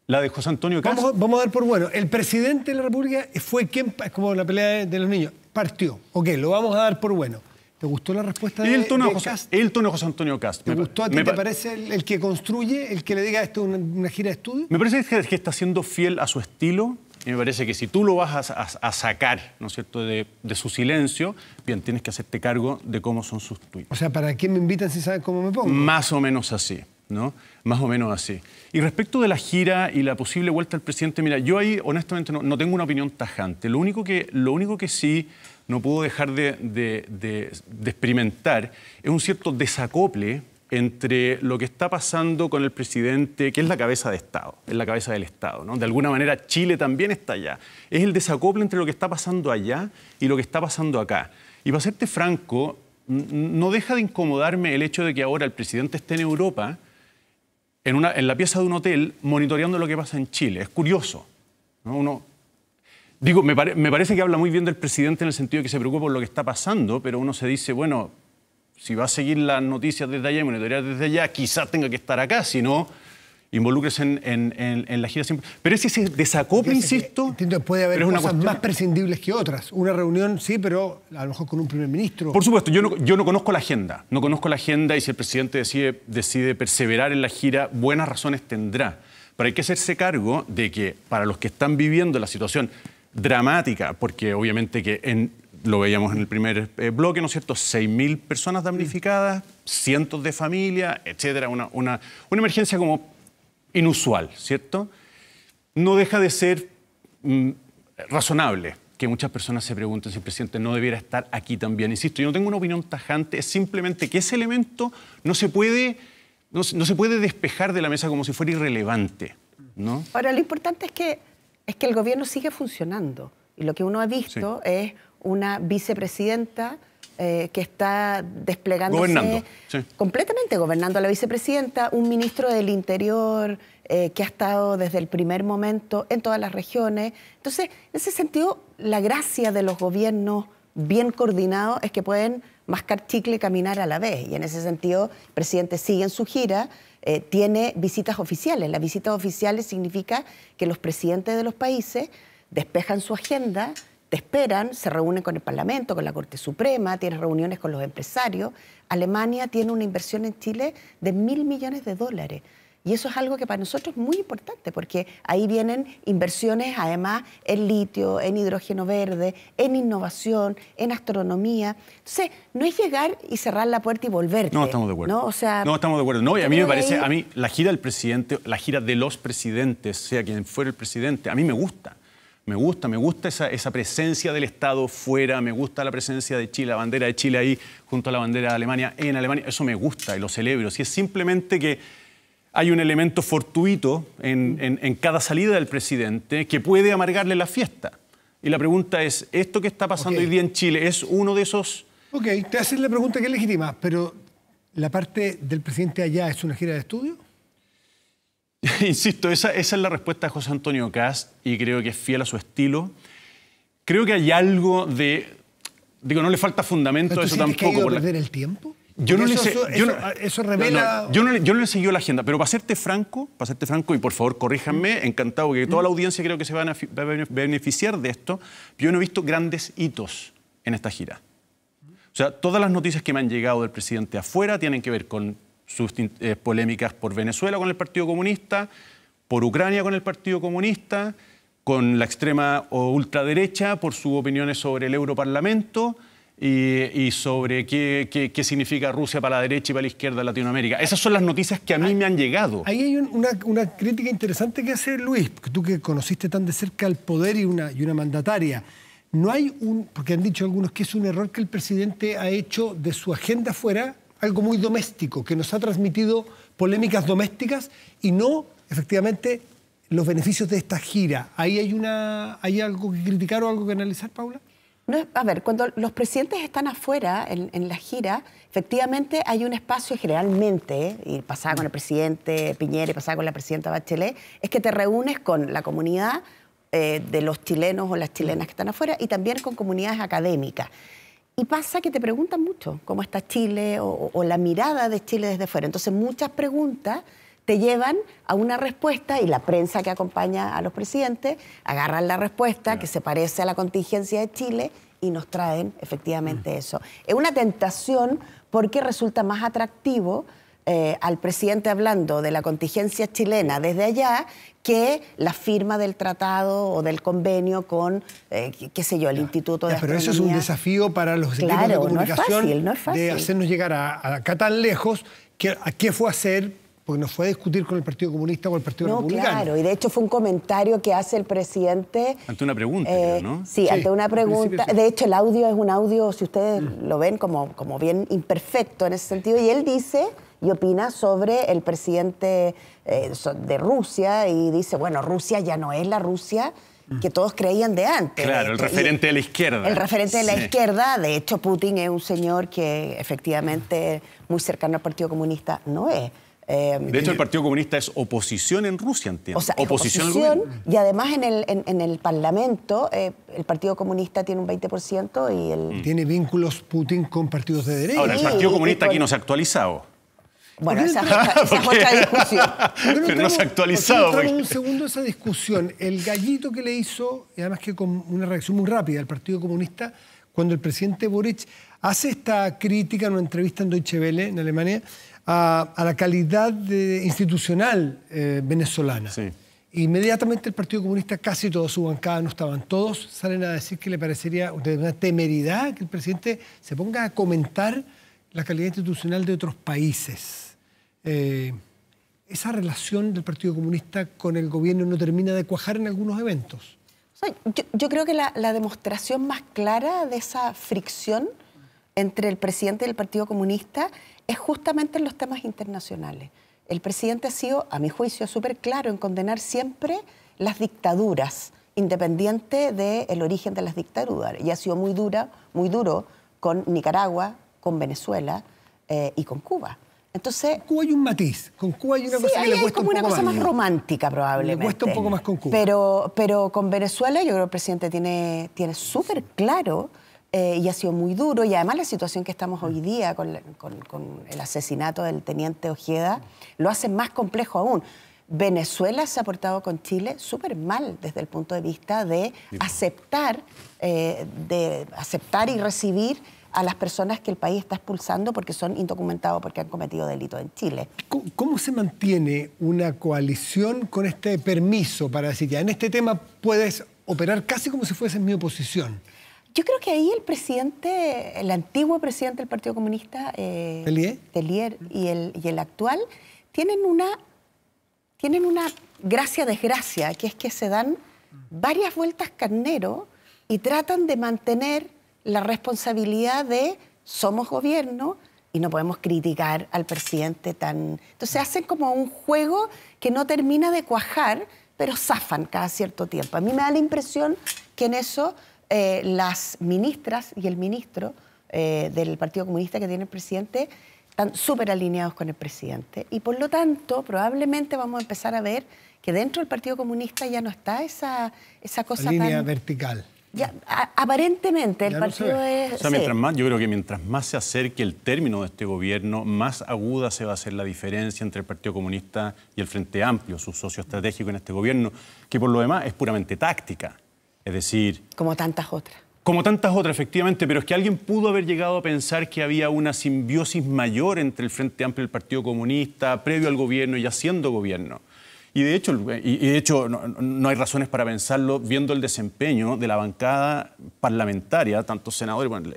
La de José Antonio Kast. Vamos a dar por bueno. El presidente de la República fue quien, es como la pelea de los niños, partió. Ok, lo vamos a dar por bueno. ¿Te gustó la respuesta de Kast? El tono de José Antonio Kast. ¿Te gustó a ti? ¿Te parece el que construye, el que le diga esto es una gira de estudio? Me parece que está siendo fiel a su estilo, Y me parece que si tú lo vas a sacar, ¿no es cierto?, de su silencio, bien, tienes que hacerte cargo de cómo son sus tweets. O sea, ¿para qué me invitan si saben cómo me pongo? Más o menos así, ¿no? Más o menos así. Y respecto de la gira y la posible vuelta al presidente, mira, yo ahí honestamente no tengo una opinión tajante. Lo único que sí no puedo dejar de experimentar es un cierto desacople entre lo que está pasando con el presidente, que es la cabeza de Estado, es la cabeza del Estado, ¿no? De alguna manera Chile también está allá. Es el desacople entre lo que está pasando allá y lo que está pasando acá. Y para serte franco, no deja de incomodarme el hecho de que ahora el presidente esté en Europa, en la pieza de un hotel, monitoreando lo que pasa en Chile. Es curioso, ¿no? Me parece que habla muy bien del presidente en el sentido de que se preocupa por lo que está pasando, pero uno se dice, bueno, si va a seguir las noticias desde allá y monitorear desde allá, quizás tenga que estar acá, si no, involúcrese en la gira siempre. Pero ese desacople, insisto... Entiendo, puede haber cosas más prescindibles que otras. Una reunión, sí, pero a lo mejor con un primer ministro. Por supuesto, yo no conozco la agenda. No conozco la agenda y si el presidente decide perseverar en la gira, buenas razones tendrá. Pero hay que hacerse cargo de que para los que están viviendo la situación dramática, porque obviamente que lo veíamos en el primer bloque, ¿no es cierto? 6.000 personas damnificadas, cientos de familias, etcétera. Una emergencia como inusual, ¿cierto? No deja de ser razonable que muchas personas se pregunten si el presidente no debiera estar aquí también. Insisto, yo no tengo una opinión tajante, es simplemente que ese elemento no se puede despejar de la mesa como si fuera irrelevante, ¿no? Ahora, lo importante es que el gobierno sigue funcionando. Y lo que uno ha visto es una vicepresidenta que está desplegándose completamente gobernando a la vicepresidenta, un ministro del Interior que ha estado desde el primer momento en todas las regiones. Entonces, en ese sentido, la gracia de los gobiernos bien coordinados es que pueden mascar chicle y caminar a la vez. Y en ese sentido, el presidente sigue en su gira, tiene visitas oficiales. Las visitas oficiales significa que los presidentes de los países despejan su agenda, te esperan, se reúnen con el Parlamento, con la Corte Suprema, tienen reuniones con los empresarios. Alemania tiene una inversión en Chile de $1.000 millones. Y eso es algo que para nosotros es muy importante, porque ahí vienen inversiones además en litio, en hidrógeno verde, en innovación, en astronomía. Entonces, no es llegar y cerrar la puerta y volverte. No estamos de acuerdo. ¿No? O sea, no estamos de acuerdo. No, y a mí me parece, la gira del presidente, la gira de los presidentes, sea quien fuera el presidente, a mí me gusta. Me gusta esa presencia del Estado fuera, me gusta la presencia de Chile, la bandera de Chile ahí junto a la bandera de Alemania, en Alemania. Eso me gusta y lo celebro. Si es simplemente que hay un elemento fortuito en cada salida del presidente que puede amargarle la fiesta. Y la pregunta es, ¿esto que está pasando hoy día en Chile es uno de esos...? Ok, te haces la pregunta que es legítima, pero ¿la parte del presidente allá es una gira de estudio? Insisto, esa es la respuesta de José Antonio Kast y creo que es fiel a su estilo. Creo que hay algo de... Digo, no le falta fundamento a eso tampoco. ¿Que ha ido a perder el tiempo? Eso revela... Yo no le he seguido la agenda, pero para serte franco, y por favor corríjanme, encantado, que toda la audiencia creo que se va a beneficiar de esto, yo no he visto grandes hitos en esta gira. O sea, todas las noticias que me han llegado del presidente afuera tienen que ver con sus polémicas por Venezuela con el Partido Comunista, por Ucrania con el Partido Comunista, con la extrema o ultraderecha por sus opiniones sobre el Europarlamento y sobre qué significa Rusia para la derecha y para la izquierda en Latinoamérica. Esas son las noticias que a mí me han llegado. Ahí hay una crítica interesante que hace Luis, tú que conociste tan de cerca el poder y una mandataria. No hay porque han dicho algunos que es un error que el presidente ha hecho de su agenda fuera algo muy doméstico, que nos ha transmitido polémicas domésticas y no, efectivamente, los beneficios de esta gira. ¿Ahí hay algo que criticar o algo que analizar, Paula? No, a ver, cuando los presidentes están afuera en la gira, efectivamente hay un espacio generalmente, y pasaba con el presidente Piñera y pasaba con la presidenta Bachelet, es que te reúnes con la comunidad de los chilenos o las chilenas que están afuera y también con comunidades académicas. Y pasa que te preguntan mucho cómo está Chile o la mirada de Chile desde fuera. Entonces muchas preguntas te llevan a una respuesta y la prensa que acompaña a los presidentes agarran la respuesta que se parece a la contingencia de Chile y nos traen efectivamente eso. Es una tentación porque resulta más atractivo al presidente hablando de la contingencia chilena desde allá que la firma del tratado o del convenio con, qué sé yo, el Instituto de Pero Astronomía. eso es un desafío para los equipos de comunicación, no es fácil. de hacernos llegar a acá tan lejos, ¿a qué fue a hacer? Porque no fue a discutir con el Partido Comunista o el Partido Republicano. Claro, y de hecho fue un comentario que hace el presidente... Ante una pregunta, creo, ¿no? Sí, ante una pregunta. De hecho, el audio es un audio, si ustedes lo ven, como bien imperfecto en ese sentido, y él dice y opina sobre el presidente de Rusia, y dice, bueno, Rusia ya no es la Rusia que todos creían de antes. Claro, el referente de la izquierda. El referente de la izquierda. De hecho, Putin es un señor que efectivamente muy cercano al Partido Comunista no es. De hecho, el Partido Comunista es oposición en Rusia, entiendo. O sea, oposición al oposición, gobierno. y además en el Parlamento el Partido Comunista tiene un 20% y el... Tiene vínculos Putin con partidos de derecha. Ahora, el Partido Comunista aquí no se ha actualizado. Bueno, esa es otra discusión. Pero no se ha actualizado. Entramos un segundo esa discusión. El gallito que le hizo, y además que con una reacción muy rápida al Partido Comunista, cuando el presidente Boric hace esta crítica en una entrevista en Deutsche Welle, en Alemania, a la calidad institucional venezolana. Sí. Inmediatamente el Partido Comunista, casi toda su bancada, no estaban todos, salen a decir que le parecería de una temeridad que el presidente se ponga a comentar la calidad institucional de otros países. Esa relación del Partido Comunista con el gobierno no termina de cuajar en algunos eventos. O sea, yo creo que la demostración más clara de esa fricción entre el presidente y el Partido Comunista es justamente en los temas internacionales. El presidente ha sido, a mi juicio, súper claro en condenar siempre las dictaduras, independiente del origen de las dictaduras. Y ha sido muy duro con Nicaragua, con Venezuela y con Cuba. Entonces, con Cuba hay un matiz. Con Cuba hay una cosa que le cuesta un poco más. como una cosa más romántica, probablemente. Le cuesta un poco más con Cuba. Pero con Venezuela yo creo que el presidente tiene súper claro y ha sido muy duro. Y además la situación que estamos hoy día con el asesinato del teniente Ojeda lo hace más complejo aún. Venezuela se ha portado con Chile súper mal desde el punto de vista de aceptar y recibir a las personas que el país está expulsando porque son indocumentados, porque han cometido delitos en Chile. ¿Cómo se mantiene una coalición con este permiso para decir, ya en este tema puedes operar casi como si fueses mi oposición? Yo creo que ahí el antiguo presidente del Partido Comunista, Tellier, y el actual, tienen una gracia-desgracia, que es que se dan varias vueltas carnero y tratan de mantener la responsabilidad de somos gobierno y no podemos criticar al presidente tan... Entonces hacen como un juego que no termina de cuajar, pero zafan cada cierto tiempo. A mí me da la impresión que en eso las ministras y el ministro del Partido Comunista que tiene el presidente están súper alineados con el presidente. Y por lo tanto, probablemente vamos a empezar a ver que dentro del Partido Comunista ya no está esa cosa la línea tan... vertical. Ya, aparentemente el partido es... O sea, yo creo que mientras más se acerque el término de este gobierno, más aguda se va a hacer la diferencia entre el Partido Comunista y el Frente Amplio, su socio estratégico en este gobierno, que por lo demás es puramente táctica. Es decir... Como tantas otras. Como tantas otras, efectivamente, pero es que alguien pudo haber llegado a pensar que había una simbiosis mayor entre el Frente Amplio y el Partido Comunista previo al gobierno y haciendo gobierno. Y de hecho no hay razones para pensarlo viendo el desempeño de la bancada parlamentaria, tanto senadores, bueno,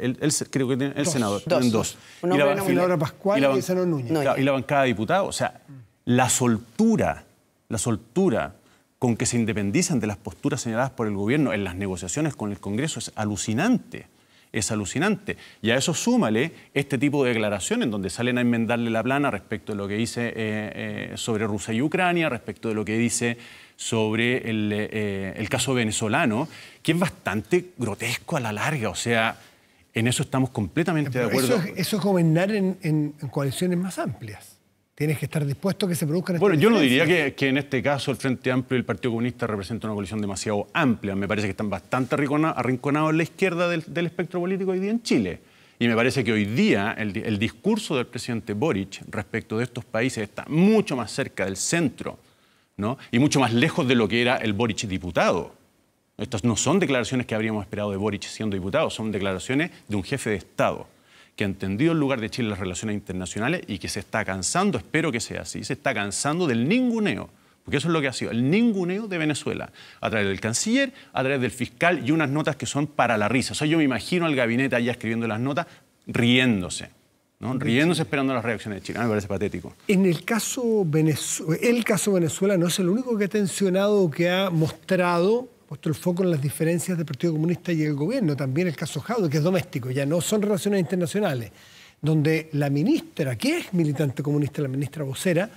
creo que tiene el senador, tienen dos. Y Laura Pascual y Senador Núñez. Y la bancada de diputados. O sea, la soltura con que se independizan de las posturas señaladas por el gobierno en las negociaciones con el Congreso es alucinante. Es alucinante. Y a eso súmale este tipo de declaraciones donde salen a enmendarle la plana respecto de lo que dice sobre Rusia y Ucrania, respecto de lo que dice sobre el caso venezolano, que es bastante grotesco a la larga. O sea, en eso estamos completamente de acuerdo. Eso es gobernar en coaliciones más amplias. Tienes que estar dispuesto a que se produzcan... Bueno, yo no diría que en este caso el Frente Amplio y el Partido Comunista representan una coalición demasiado amplia. Me parece que están bastante arrinconados en la izquierda del espectro político hoy día en Chile. Y me parece que hoy día el discurso del presidente Boric respecto de estos países está mucho más cerca del centro, ¿no? Y mucho más lejos de lo que era el Boric diputado. Estas no son declaraciones que habríamos esperado de Boric siendo diputado, son declaraciones de un jefe de Estado que ha entendido el lugar de Chile en las relaciones internacionales y que se está cansando, espero que sea así, se está cansando del ninguneo, porque eso es lo que ha sido, el ninguneo de Venezuela, a través del canciller, a través del fiscal y unas notas que son para la risa. O sea, yo me imagino al gabinete allá escribiendo las notas, riéndose, ¿no? Riéndose esperando las reacciones de Chile. Me parece patético. En el caso Venezuela no es el único que ha tensionado o que ha puesto el foco en las diferencias del Partido Comunista y el gobierno. También el caso Jadwe, que es doméstico, ya no son relaciones internacionales, donde la ministra, que es militante comunista, la ministra vocera,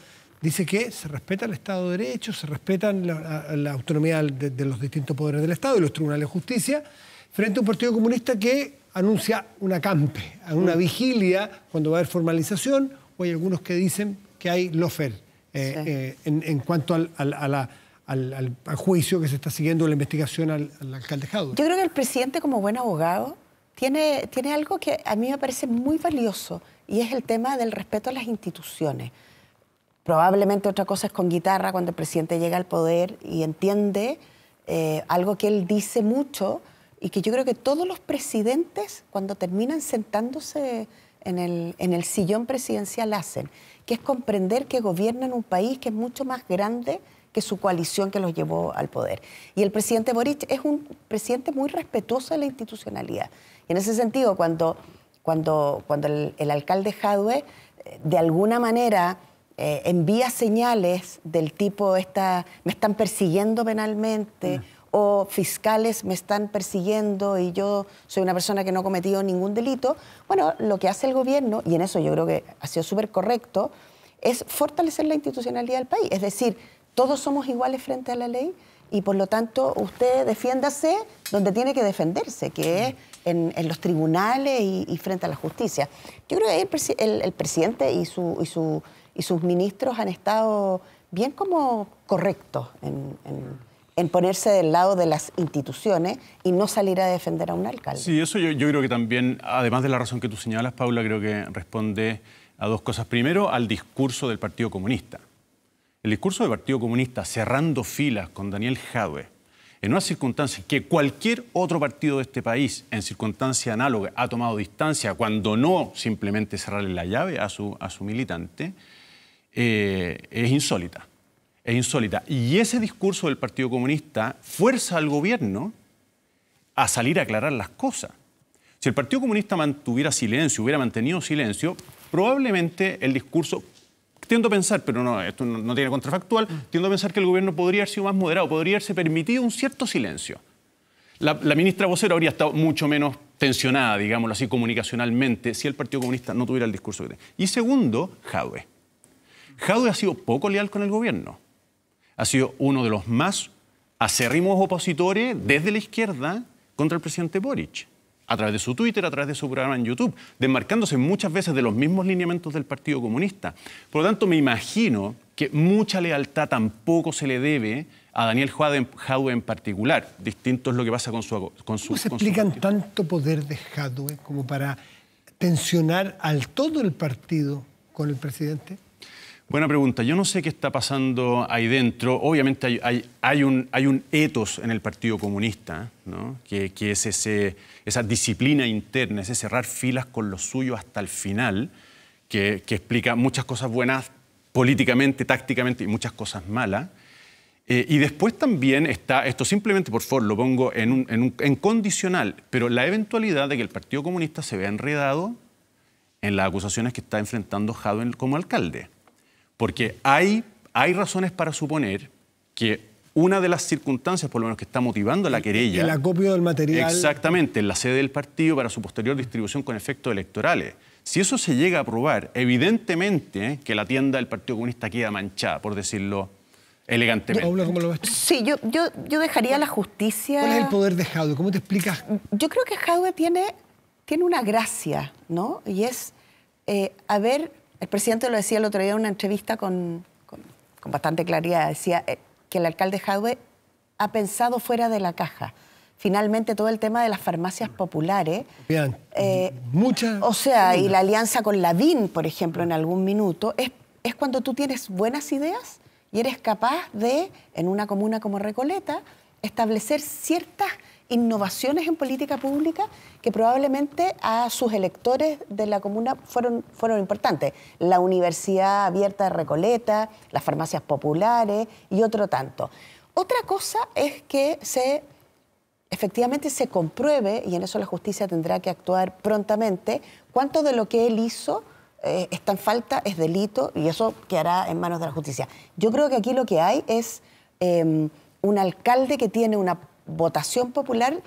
dice que se respeta el Estado de Derecho, se respetan la autonomía de los distintos poderes del Estado y los tribunales de justicia, frente a un Partido Comunista que anuncia una campe, una vigilia cuando va a haber formalización, o hay algunos que dicen que hay lawfare en cuanto al juicio que se está siguiendo, la investigación al alcalde Jadwe. Yo creo que el presidente, como buen abogado, tiene algo que a mí me parece muy valioso, y es el tema del respeto a las instituciones. Probablemente otra cosa es con guitarra, cuando el presidente llega al poder y entiende algo que él dice mucho y que yo creo que todos los presidentes, cuando terminan sentándose en el sillón presidencial, hacen, que es comprender que gobiernan un país que es mucho más grande que su coalición que los llevó al poder. Y el presidente Boric es un presidente muy respetuoso de la institucionalidad. Y en ese sentido, cuando el alcalde Jadwe, de alguna manera, envía señales del tipo, me están persiguiendo penalmente, o fiscales me están persiguiendo y yo soy una persona que no ha cometido ningún delito, bueno, lo que hace el gobierno, y en eso yo creo que ha sido súper correcto, es fortalecer la institucionalidad del país. Es decir, todos somos iguales frente a la ley y por lo tanto usted defiéndase donde tiene que defenderse, que es en los tribunales y frente a la justicia. Yo creo que el presidente y sus ministros han estado bien como correctos en ponerse del lado de las instituciones y no salir a defender a un alcalde. Sí, eso yo creo que también, además de la razón que tú señalas, Paula, creo que responde a dos cosas. Primero, al discurso del Partido Comunista. El discurso del Partido Comunista cerrando filas con Daniel Jadwe en una circunstancia que cualquier otro partido de este país, en circunstancia análoga, ha tomado distancia, cuando no simplemente cerrarle la llave a su militante, es insólita. Es insólita. Y ese discurso del Partido Comunista fuerza al gobierno a salir a aclarar las cosas. Si el Partido Comunista mantuviera silencio, hubiera mantenido silencio, probablemente el discurso, tiendo a pensar, pero no, esto no tiene contrafactual, tiendo a pensar que el gobierno podría haber sido más moderado, podría haberse permitido un cierto silencio. La ministra vocera habría estado mucho menos tensionada, digámoslo así, comunicacionalmente, si el Partido Comunista no tuviera el discurso que tiene. Y segundo, Jadwe. Jadwe ha sido poco leal con el gobierno. Ha sido uno de los más acérrimos opositores desde la izquierda contra el presidente Boric, a través de su Twitter, a través de su programa en YouTube, desmarcándose muchas veces de los mismos lineamientos del Partido Comunista. Por lo tanto, me imagino que mucha lealtad tampoco se le debe a Daniel Jadwe en particular. Distinto es lo que pasa con su ¿Cómo se explican tanto poder de Jadwe como para tensionar al todo el partido con el presidente? Buena pregunta. Yo no sé qué está pasando ahí dentro. Obviamente hay un ethos en el Partido Comunista, ¿no? que es esa disciplina interna, ese cerrar filas con lo suyo hasta el final, que explica muchas cosas buenas políticamente, tácticamente y muchas cosas malas. Y después también está, esto simplemente por favor lo pongo en condicional, pero la eventualidad de que el Partido Comunista se vea enredado en las acusaciones que está enfrentando Jadwe como alcalde. Porque hay razones para suponer que una de las circunstancias, por lo menos que está motivando la querella... El acopio del material... Exactamente, en la sede del partido para su posterior distribución con efectos electorales. Si eso se llega a aprobar, evidentemente que la tienda del Partido Comunista queda manchada, por decirlo elegantemente. Paula, ¿cómo lo ves tú? Sí, yo dejaría la justicia... ¿Cuál es el poder de Jadwe? ¿Cómo te explicas? Yo creo que Jadwe tiene una gracia, ¿no? Y es el presidente lo decía el otro día en una entrevista con bastante claridad, decía que el alcalde Jadwe ha pensado fuera de la caja. Finalmente todo el tema de las farmacias populares, Bien, muchas... o sea, y la alianza con Lavín, por ejemplo, en algún minuto, es cuando tú tienes buenas ideas y eres capaz de, en una comuna como Recoleta, establecer ciertas innovaciones en política pública que probablemente a sus electores de la comuna fueron importantes. La Universidad Abierta de Recoleta, las farmacias populares y otro tanto. Otra cosa es que efectivamente se compruebe, y en eso la justicia tendrá que actuar prontamente, cuánto de lo que él hizo está en falta, es delito, y eso quedará en manos de la justicia. Yo creo que aquí lo que hay es un alcalde que tiene una votación popular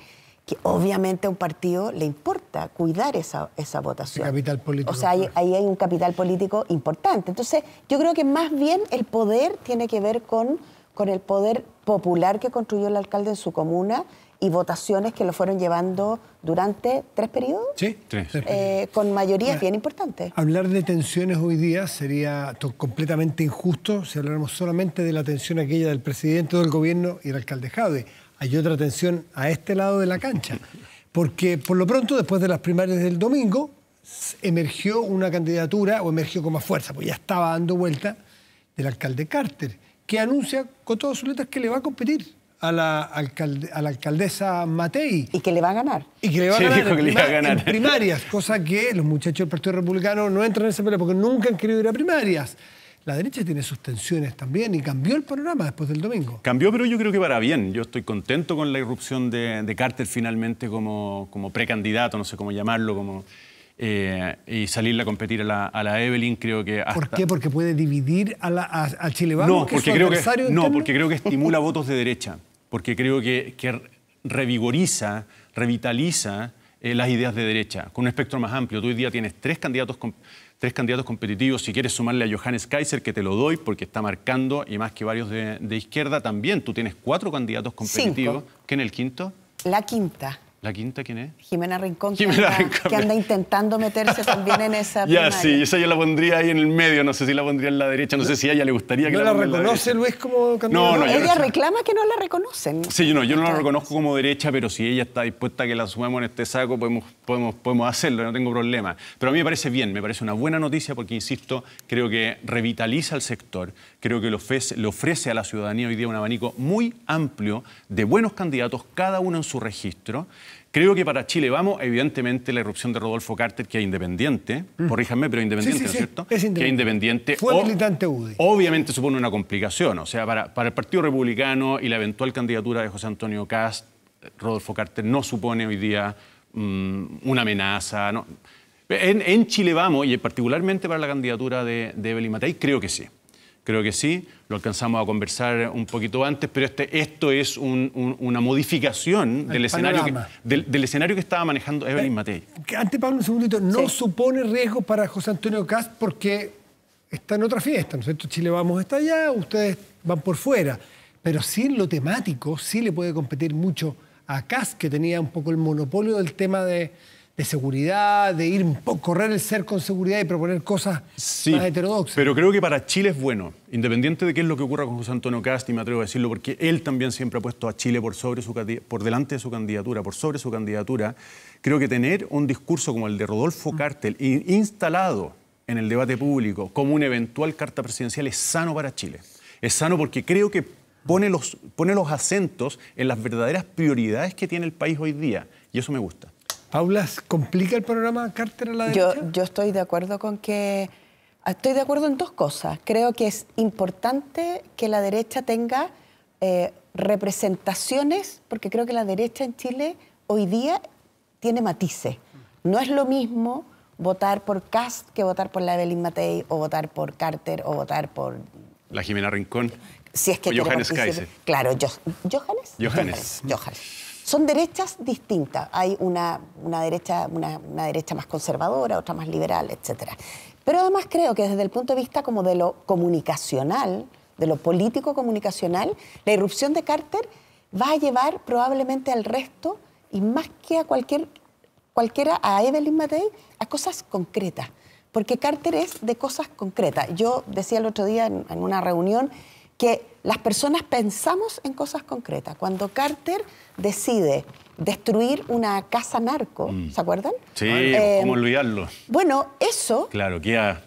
que obviamente a un partido le importa cuidar esa votación. El capital político. O sea, ahí hay un capital político importante. Entonces, yo creo que más bien el poder tiene que ver con el poder popular que construyó el alcalde en su comuna y votaciones que lo fueron llevando durante 3 periodos. Sí, 3. Con mayorías bien importantes. Hablar de tensiones hoy día sería completamente injusto si habláramos solamente de la tensión aquella del presidente del gobierno y el alcalde Jadwe. Hay otra tensión a este lado de la cancha. Porque por lo pronto, después de las primarias del domingo, emergió una candidatura, o emergió con más fuerza, pues ya estaba dando vuelta, del alcalde Carter, que anuncia con todas sus letras que le va a competir a la alcaldesa Matei. Y que le va a ganar. Y que le va a ganar, en primarias, cosa que los muchachos del Partido Republicano no entran en esa pelea porque nunca han querido ir a primarias. La derecha tiene sus tensiones también y cambió el panorama después del domingo. Cambió, pero yo creo que para bien. Yo estoy contento con la irrupción de Carter finalmente como precandidato, no sé cómo llamarlo, y salirle a competir a la Evelyn, creo que hasta... ¿Por qué? ¿Porque puede dividir a Chile Vamos? Porque creo que estimula votos de derecha. Porque creo que revigoriza, revitaliza las ideas de derecha, con un espectro más amplio. Tú hoy día tienes 3 candidatos competitivos. Si quieres sumarle a Johannes Kaiser, que te lo doy porque está marcando, y más que varios de izquierda, también tú tienes 4 candidatos competitivos. 5. ¿Quién es el quinto? La quinta. ¿La quinta quién es? Jimena Rincón, que anda intentando meterse también en esa primaria. Ya, sí, esa yo la pondría ahí en el medio, no sé si la pondría en la derecha, no sé si a ella le gustaría que ¿No la reconoce Luis como candidato? No, ella reclama que no la reconocen. Sí, yo no la reconozco como derecha, pero si ella está dispuesta a que la sumamos en este saco, podemos hacerlo, no tengo problema. Pero a mí me parece bien, me parece una buena noticia porque, insisto, creo que revitaliza el sector, creo que le ofrece a la ciudadanía hoy día un abanico muy amplio de buenos candidatos, cada uno en su registro. Creo que para Chile Vamos, evidentemente, la irrupción de Rodolfo Carter, que es independiente, corríjanme, pero independiente, ¿no es cierto? Es independiente. Que es independiente. Fue militante UDI. Obviamente supone una complicación. O sea, para el Partido Republicano y la eventual candidatura de José Antonio Kast, Rodolfo Carter no supone hoy día una amenaza. ¿No? En Chile Vamos, y particularmente para la candidatura de Evelyn Matei, creo que sí. Creo que sí, lo alcanzamos a conversar un poquito antes, pero esto es una modificación del escenario que estaba manejando Evelyn Matei. Antes, Pablo, un segundito, no supone riesgo para José Antonio Kast porque está en otra fiesta, ¿no es cierto? Chile Vamos está allá, ustedes van por fuera, pero sí en lo temático, sí le puede competir mucho a Kast, que tenía un poco el monopolio del tema de seguridad, de ir un poco, correr el cerco con seguridad y proponer cosas más heterodoxas. Pero creo que para Chile es bueno, independiente de qué es lo que ocurra con José Antonio Kast, y me atrevo a decirlo porque él también siempre ha puesto a Chile por delante de su candidatura, por sobre su candidatura. Creo que tener un discurso como el de Rodolfo Carter instalado en el debate público como una eventual carta presidencial es sano para Chile. Es sano porque creo que pone los acentos en las verdaderas prioridades que tiene el país hoy día, y eso me gusta. Paula, ¿complica el panorama Carter a la derecha? Yo estoy de acuerdo estoy de acuerdo en 2 cosas. Creo que es importante que la derecha tenga representaciones, porque creo que la derecha en Chile hoy día tiene matices. No es lo mismo votar por Kast que votar por la Evelyn Matei, o votar por Carter, o votar por... La Jimena Rincón. Si es que o Johannes Kaiser. Claro, Johannes. Son derechas distintas. Hay una derecha más conservadora, otra más liberal, etc. Pero además creo que desde el punto de vista como de lo comunicacional, de lo político comunicacional, la irrupción de Carter va a llevar probablemente al resto, y más que a cualquiera, a Evelyn Matei, a cosas concretas. Porque Carter es de cosas concretas. Yo decía el otro día en una reunión que las personas pensamos en cosas concretas. Cuando Carter decide destruir una casa narco, ¿se acuerdan? Sí, ¿cómo olvidarlo? Bueno, eso claro, queda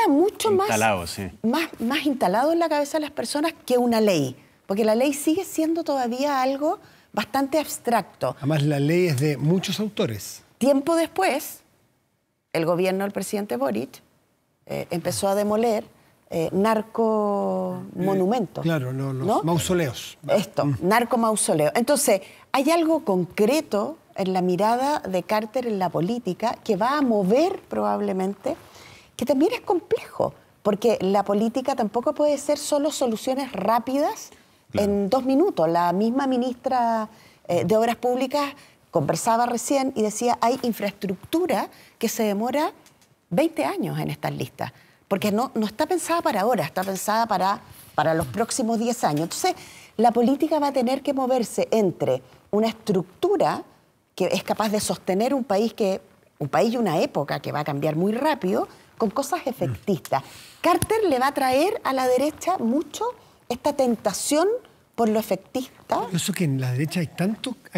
mucho instalado, más instalado en la cabeza de las personas que una ley. Porque la ley sigue siendo todavía algo bastante abstracto. Además, la ley es de muchos autores. Tiempo después, el gobierno del presidente Boric empezó a demoler narcomonumentos. Claro, los ¿no? mausoleos. Narcomausoleo. Entonces, hay algo concreto en la mirada de Carter en la política que va a mover probablemente, que también es complejo, porque la política tampoco puede ser solo soluciones rápidas en 2 minutos. La misma ministra de Obras Públicas conversaba recién y decía, hay infraestructura que se demora 20 años en estas listas, porque no está pensada para ahora, está pensada para los próximos 10 años. Entonces, la política va a tener que moverse entre una estructura que es capaz de sostener un país y una época que va a cambiar muy rápido, con cosas efectistas. Carter le va a traer a la derecha mucho esta tentación por lo efectista. Eso que en la derecha hay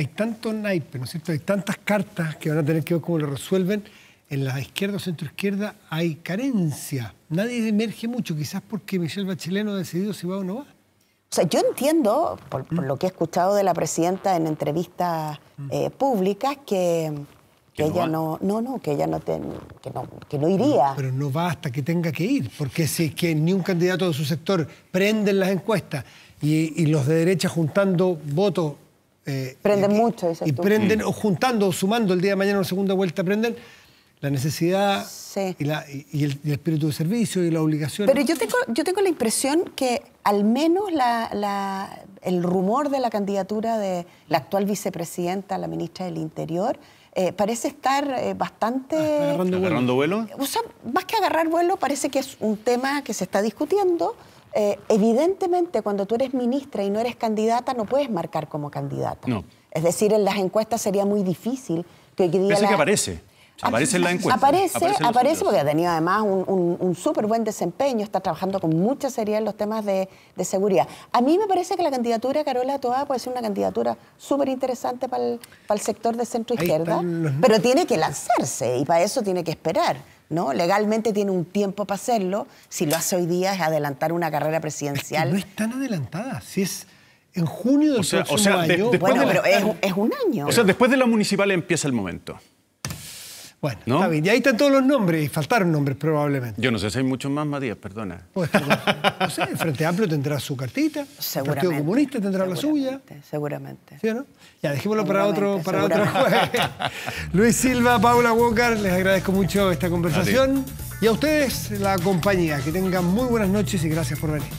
tanto naipe, ¿no es cierto? Hay tantas cartas que van a tener que ver cómo lo resuelven. En la izquierda o centroizquierda hay carencia. Nadie emerge mucho, quizás porque Michelle Bachelet no ha decidido si va o no va. O sea, yo entiendo, por lo que he escuchado de la presidenta en entrevistas públicas, que ella no iría. Pero no va hasta que tenga que ir, porque si es que ni un candidato de su sector prende en las encuestas y los de derecha juntando votos... prenden mucho, dices y tú. prenden, o juntando o sumando el día de mañana en una segunda vuelta, prenden la necesidad y el espíritu de servicio y la obligación. Pero yo tengo la impresión que al menos el rumor de la candidatura de la actual vicepresidenta, la ministra del Interior, parece estar bastante... ¿Agarrando vuelo? O sea, más que agarrar vuelo, parece que es un tema que se está discutiendo. Evidentemente, cuando tú eres ministra y no eres candidata, no puedes marcar como candidata. No. Es decir, en las encuestas sería muy difícil que hoy día... Parece que aparece. Aparece en la encuesta. Aparece porque ha tenido además un súper buen desempeño, está trabajando con mucha seriedad en los temas de seguridad. A mí me parece que la candidatura de Carola Toá puede ser una candidatura súper interesante para el sector de centro-izquierda, pero tiene que lanzarse y para eso tiene que esperar, ¿no? Legalmente tiene un tiempo para hacerlo. Si lo hace hoy día es adelantar una carrera presidencial. Es que no es tan adelantada, si es en junio del próximo año. Bueno, pero es un año. O sea, después de la municipal empieza el momento. Bueno, ¿no? Está bien. Y ahí están todos los nombres, y faltaron nombres probablemente. Yo no sé si hay muchos más, Matías, perdona. Pues, no sé, el Frente Amplio tendrá su cartita, el Partido Comunista tendrá la suya. Seguramente. ¿Sí o no? Ya, dejémoslo para otro jueves. Luis Silva, Paula Walker, les agradezco mucho esta conversación. Y a ustedes la compañía. Que tengan muy buenas noches y gracias por venir.